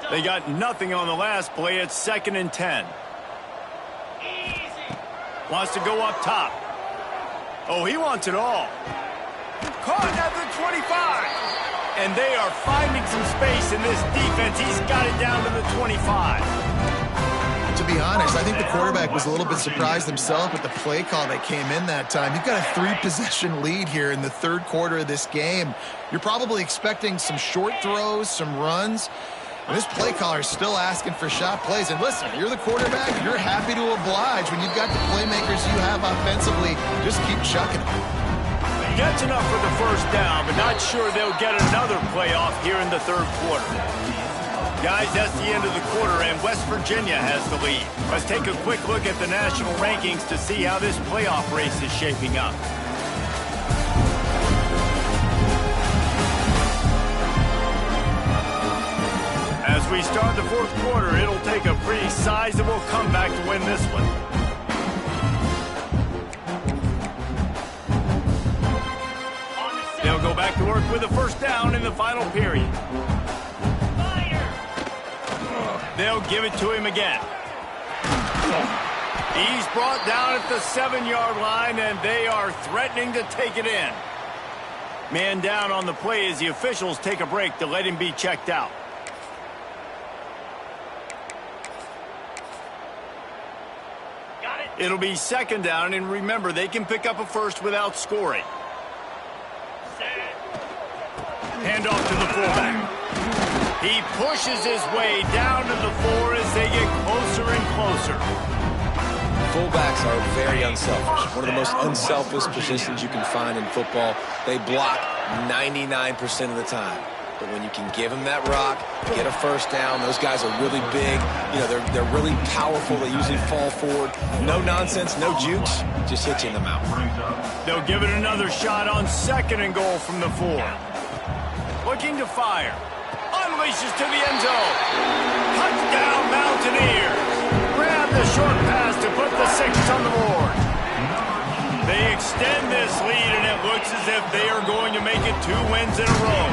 They got nothing on the last play. It's 2nd and 10. Wants to go up top. Oh, he wants it all. Caught at the 25. And they are finding some space in this defense. He's got it down to the 25. To be honest, I think the quarterback was a little bit surprised himself with the play call that came in that time. You've got a 3-possession lead here in the 3rd quarter of this game. You're probably expecting some short throws, some runs. And this play caller is still asking for shot plays. And listen, you're the quarterback. You're happy to oblige when you've got the playmakers you have offensively. Just keep chucking it. Gets enough for the first down, but not sure they'll get another playoff here in the 3rd quarter. Guys, that's the end of the quarter, and West Virginia has the lead. Let's take a quick look at the national rankings to see how this playoff race is shaping up. As we start the 4th quarter, it'll take a pretty sizable comeback to win this one. They'll go back to work with a first down in the final period. They'll give it to him again. He's brought down at the 7-yard line, and they are threatening to take it in. Man down on the play as the officials take a break to let him be checked out. It'll be 2nd down, and remember, they can pick up a first without scoring. Hand off to the fullback. He pushes his way down to the 4 as they get closer and closer. Fullbacks are very unselfish. One of the most unselfish positions you can find in football. They block 99% of the time. But when you can give them that rock, get a first down, those guys are really big. You know, they're really powerful. They usually fall forward. No nonsense, no jukes, just hit you in the mouth. They'll give it another shot on 2nd and goal from the 4. Looking to fire. Unleashes to the end zone. Touchdown, Mountaineers. Grab the short pass to put the 6 on the board. They extend this lead, and it looks as if they are going to make it 2 wins in a row.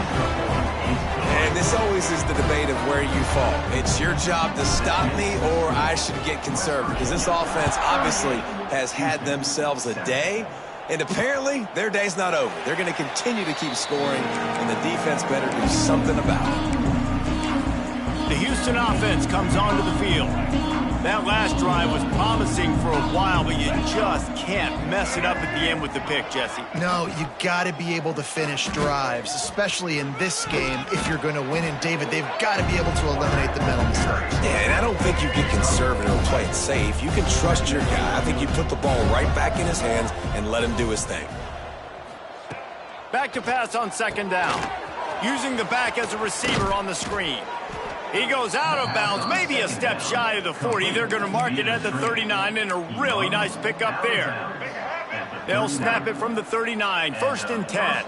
And this always is the debate of where you fall. It's your job to stop me, or I should get conservative, because this offense obviously has had themselves a day. And apparently, their day's not over. They're going to continue to keep scoring, and the defense better do something about it. The Houston offense comes onto the field. That last drive was promising for a while, but you just can't mess it up at the end with the pick, Jesse. No, you got to be able to finish drives, especially in this game if you're going to win. And, David, they've got to be able to eliminate the mental mistakes. Yeah, and I don't think you get conservative or play it safe. You can trust your guy. I think you put the ball right back in his hands and let him do his thing. Back to pass on 2nd down. Using the back as a receiver on the screen. He goes out of bounds, maybe a step shy of the 40. They're going to mark it at the 39, and a really nice pickup there. They'll snap it from the 39, 1st and 10.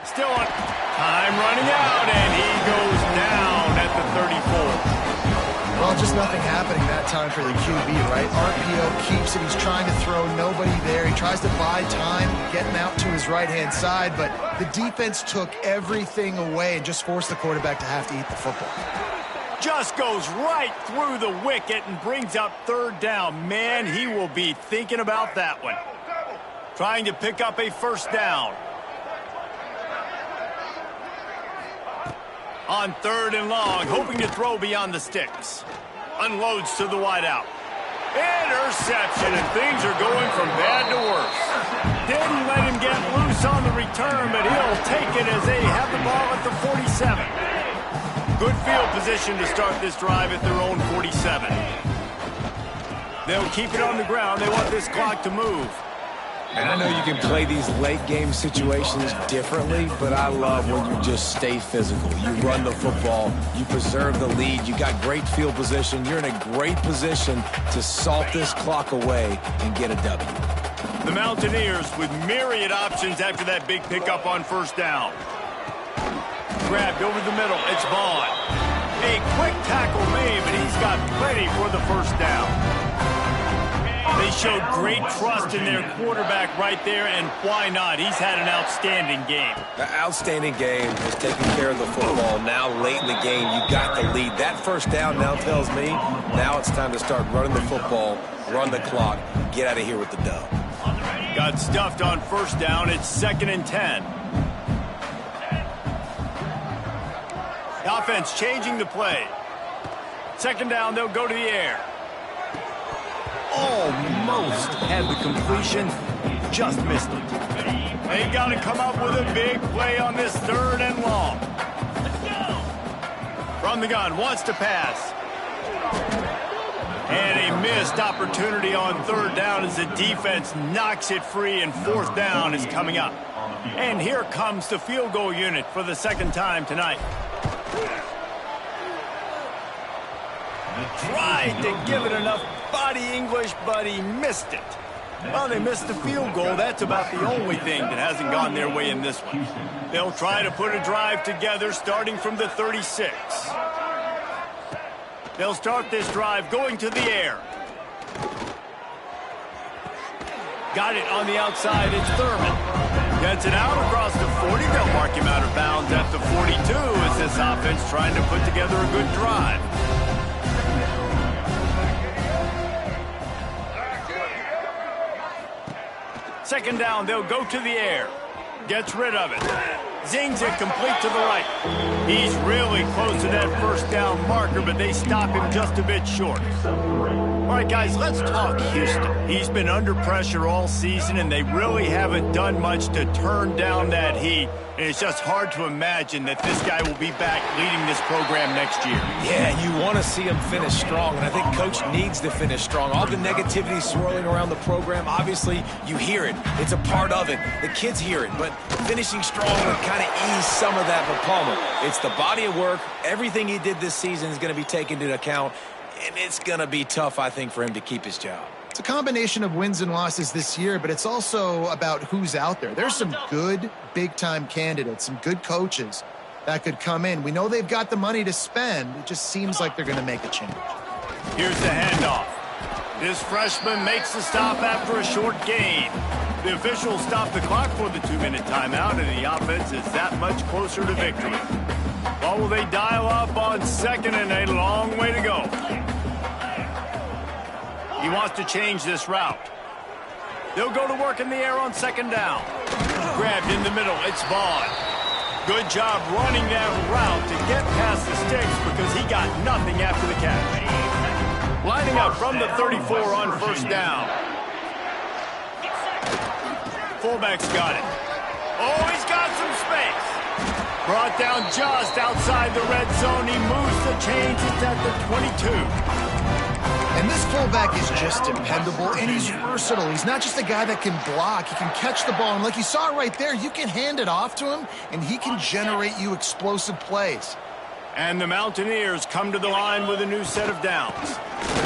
Still on. Time running out, and he goes down at the 34. Well, just nothing happening that time for the QB, right? RPO keeps it. He's trying to throw, nobody there. He tries to buy time, getting out to his right-hand side, but the defense took everything away and just forced the quarterback to have to eat the football. Just goes right through the wicket and brings up third down. Man, he will be thinking about that one. Trying to pick up a first down. On third and long, hoping to throw beyond the sticks. Unloads to the wideout. Interception, and things are going from bad to worse. Didn't let him get loose on the return, but he'll take it as they have the ball at the 47. Good field position to start this drive at their own 47. They'll keep it on the ground. They want this clock to move. And I know you can play these late-game situations differently, but I love when you just stay physical. You run the football, you preserve the lead, you got great field position. You're in a great position to salt this clock away and get a W. The Mountaineers with myriad options after that big pickup on first down. Grabbed over the middle. It's Vaughn. A quick tackle made, but he's got plenty for the first down. They showed great trust in their quarterback right there, and why not? He's had an outstanding game. The outstanding game is taking care of the football. Now, late in the game, you got the lead. That first down now tells me now it's time to start running the football, run the clock, get out of here with the dub. Got stuffed on first down. It's 2nd and 10. The offense changing the play. 2nd down, they'll go to the air. Almost had the completion, just missed it. They got to come up with a big play on this 3rd and long. From the gun, wants to pass. And a missed opportunity on 3rd down as the defense knocks it free, and 4th down is coming up. And here comes the field goal unit for the 2nd time tonight. Tried to give it enough body English, but he missed it. Well, they missed the field goal. That's about the only thing that hasn't gone their way in this one. They'll try to put a drive together starting from the 36. They'll start this drive going to the air. Got it on the outside. It's Thurman. Gets it out across the 40. They'll mark him out of bounds at the 42 as this offense trying to put together a good drive. Second down, they'll go to the air. Gets rid of it. Zings it complete to the right. He's really close to that first down marker, but they stop him just a bit short. All right, guys, let's talk Houston. He's been under pressure all season, and they really haven't done much to turn down that heat. And it's just hard to imagine that this guy will be back leading this program next year. Yeah, you want to see him finish strong, and I think Coach needs to finish strong. All the negativity swirling around the program, obviously, you hear it. It's a part of it. The kids hear it, but finishing strong would kind of ease some of that for Palmer. It's the body of work. Everything he did this season is going to be taken into account, and it's going to be tough, I think, for him to keep his job. It's a combination of wins and losses this year, but it's also about who's out there. There's some good big-time candidates, some good coaches that could come in. We know they've got the money to spend. It just seems like they're going to make a change. Here's the handoff. This freshman makes the stop after a short gain. The officials stop the clock for the 2-minute timeout, and the offense is that much closer to victory. Well, will they dial up on 2nd and a long way to go? He wants to change this route. They'll go to work in the air on 2nd down. Grabbed in the middle. It's Vaughn. Good job running that route to get past the sticks because he got nothing after the catch. Lining up from the 34 on first down. Fullback's got it. Oh, he's got some space. Brought down just outside the red zone. He moves the chains. It's at the 22. And this fullback is just dependable, and he's versatile. He's not just a guy that can block. He can catch the ball, and like you saw right there, you can hand it off to him, and he can generate you explosive plays. And the Mountaineers come to the line with a new set of downs.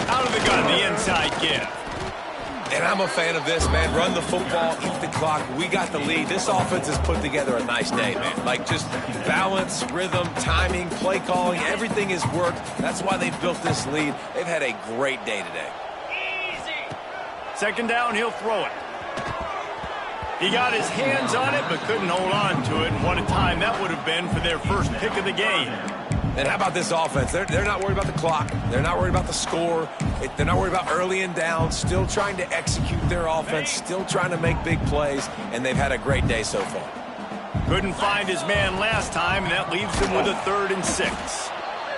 Out of the gun, the inside give. And I'm a fan of this, man. Run the football, eat the clock. We got the lead. This offense has put together a nice day, man. Like, just balance, rhythm, timing, play calling, everything has worked. That's why they've built this lead. They've had a great day today. Easy. Second down, he'll throw it. He got his hands on it, but couldn't hold on to it. And what a time that would have been for their first pick of the game. And how about this offense? They're not worried about the clock. They're not worried about the score. They're not worried about early and down. Still trying to execute their offense. Still trying to make big plays. And they've had a great day so far. Couldn't find his man last time, and that leaves them with a 3rd and 6.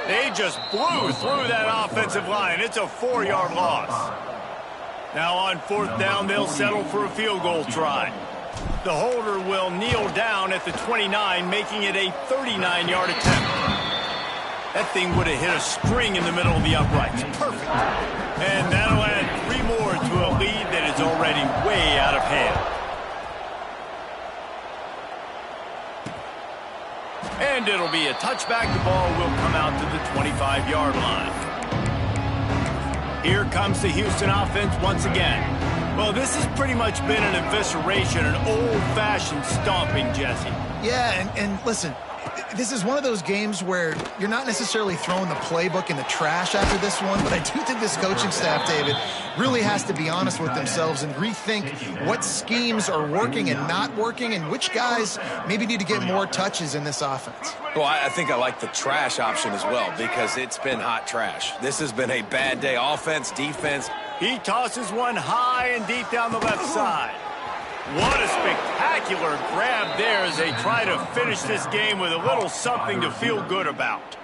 They just blew through that offensive line. It's a 4-yard loss. Now on 4th down, they'll settle for a field goal try. The holder will kneel down at the 29, making it a 39-yard attempt. That thing would have hit a string in the middle of the uprights. Perfect. And that'll add 3 more to a lead that is already way out of hand. And it'll be a touchback. The ball will come out to the 25-yard line. Here comes the Houston offense once again. Well, this has pretty much been an evisceration, an old-fashioned stomping, Jesse. Yeah, and listen, this is one of those games where you're not necessarily throwing the playbook in the trash after this one, but I do think this coaching staff, David, really has to be honest with themselves and rethink what schemes are working and not working and which guys maybe need to get more touches in this offense. Well, I think I like the trash option as well because it's been hot trash. This has been a bad day. Offense, defense. He tosses one high and deep down the left side. What a spectacular grab there as they try to finish this game with a little something to feel good about.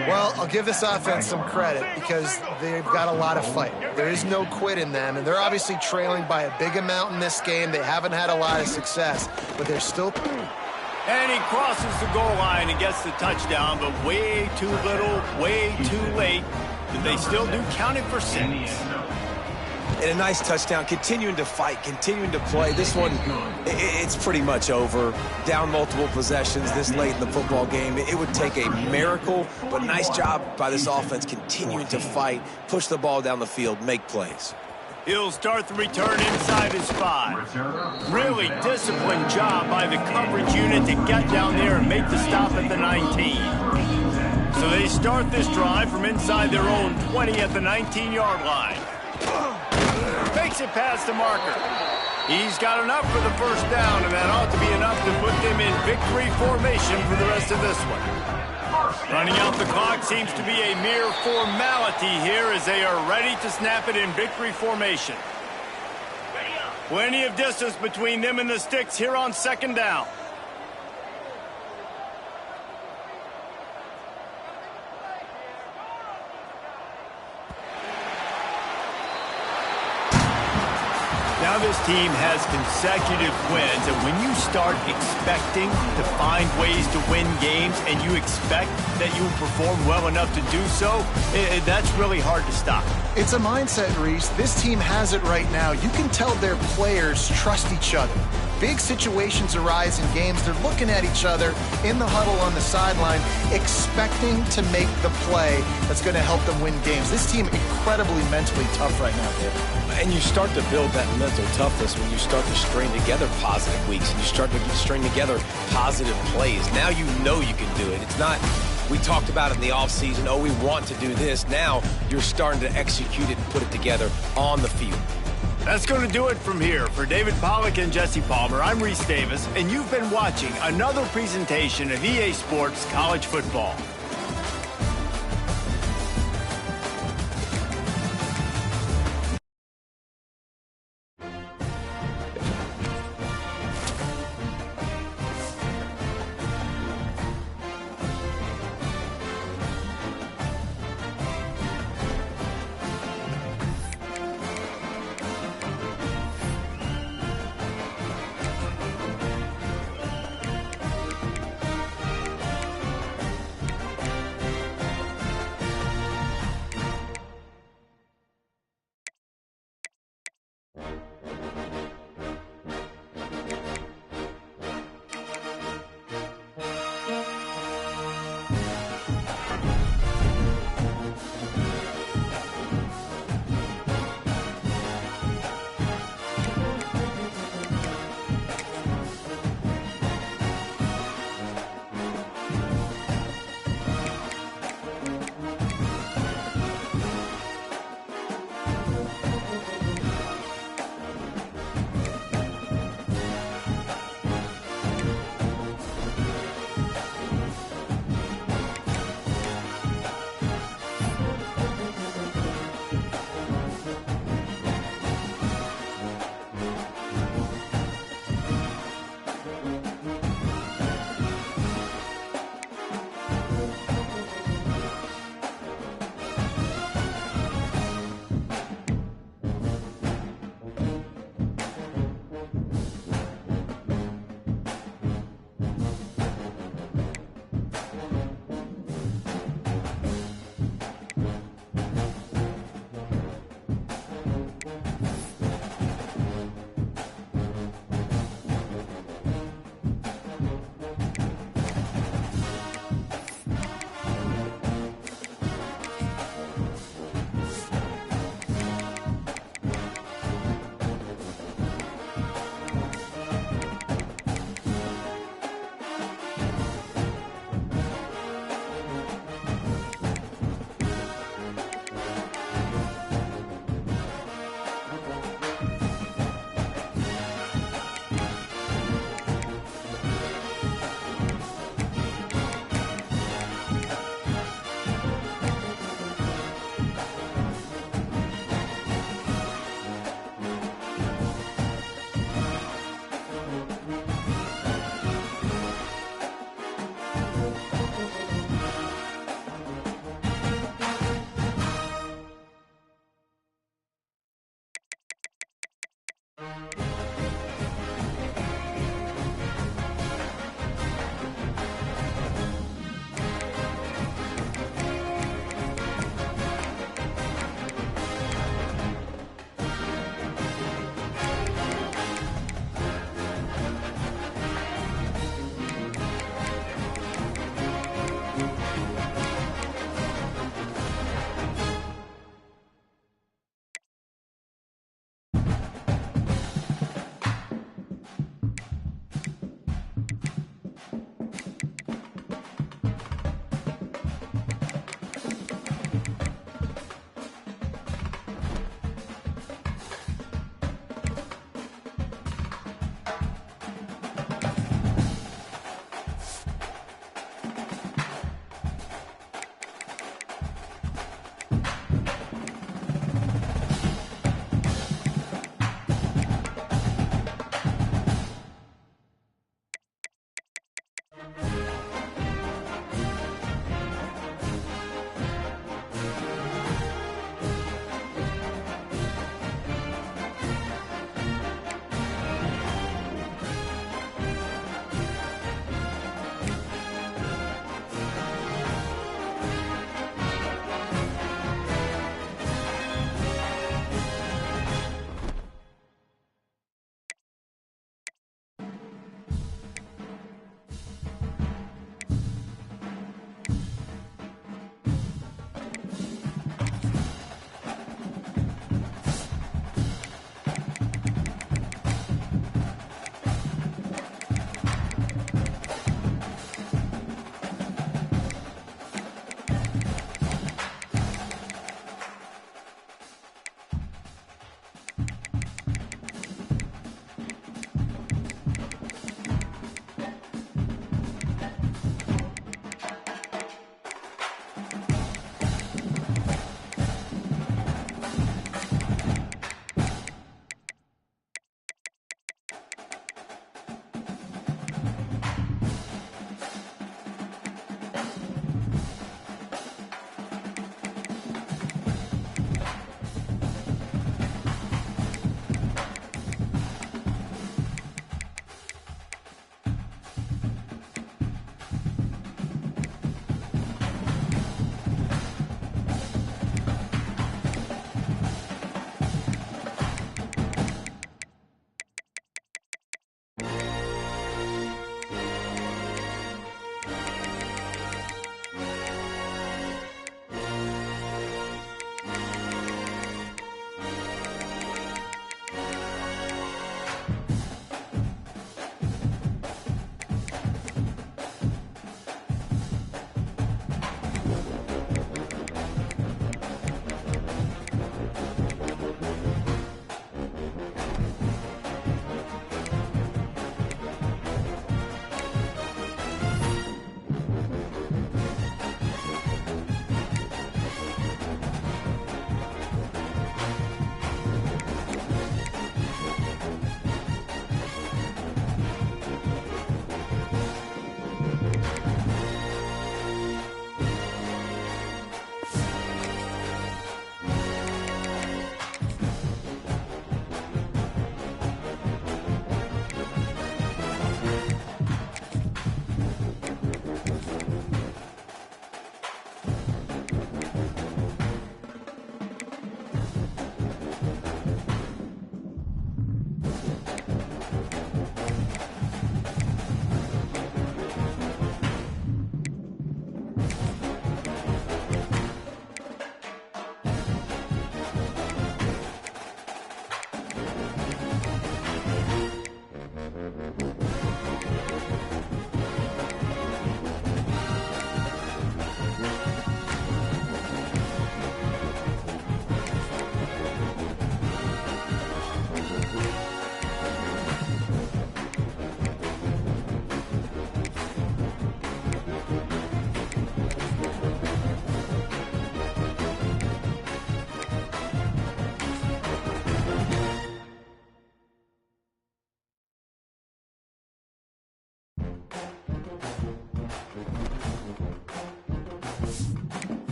Well, I'll give this offense some credit because they've got a lot of fight. There is no quit in them, and they're obviously trailing by a big amount in this game. They haven't had a lot of success, but they're still... And he crosses the goal line and gets the touchdown, but way too little, way too late. But they still do count it for 6. And a nice touchdown, continuing to fight, continuing to play. This one, it's pretty much over. Down multiple possessions this late in the football game. It would take a miracle, but nice job by this offense continuing to fight, push the ball down the field, make plays. He'll start the return inside his 5. Really disciplined job by the coverage unit to get down there and make the stop at the 19. So they start this drive from inside their own 20 at the 19-yard line. Makes it past the marker. He's got enough for the first down, and that ought to be enough to put them in victory formation for the rest of this one. Running out the clock seems to be a mere formality here as they are ready to snap it in victory formation. Plenty of distance between them and the sticks here on 2nd down. Now this team has consecutive wins, and when you start expecting to find ways to win games and you expect that you will perform well enough to do so, that's really hard to stop. It's a mindset, Reese. This team has it right now. You can tell their players trust each other. Big situations arise in games. They're looking at each other in the huddle on the sideline, expecting to make the play that's going to help them win games. This team incredibly mentally tough right now, David. And you start to build that mental toughness when you start to string together positive weeks and you start to string together positive plays. Now you know you can do it. It's not, we talked about it in the offseason, oh, we want to do this. Now you're starting to execute it and put it together on the field. That's going to do it from here. For David Pollack and Jesse Palmer, I'm Reese Davis, and you've been watching another presentation of EA Sports College Football.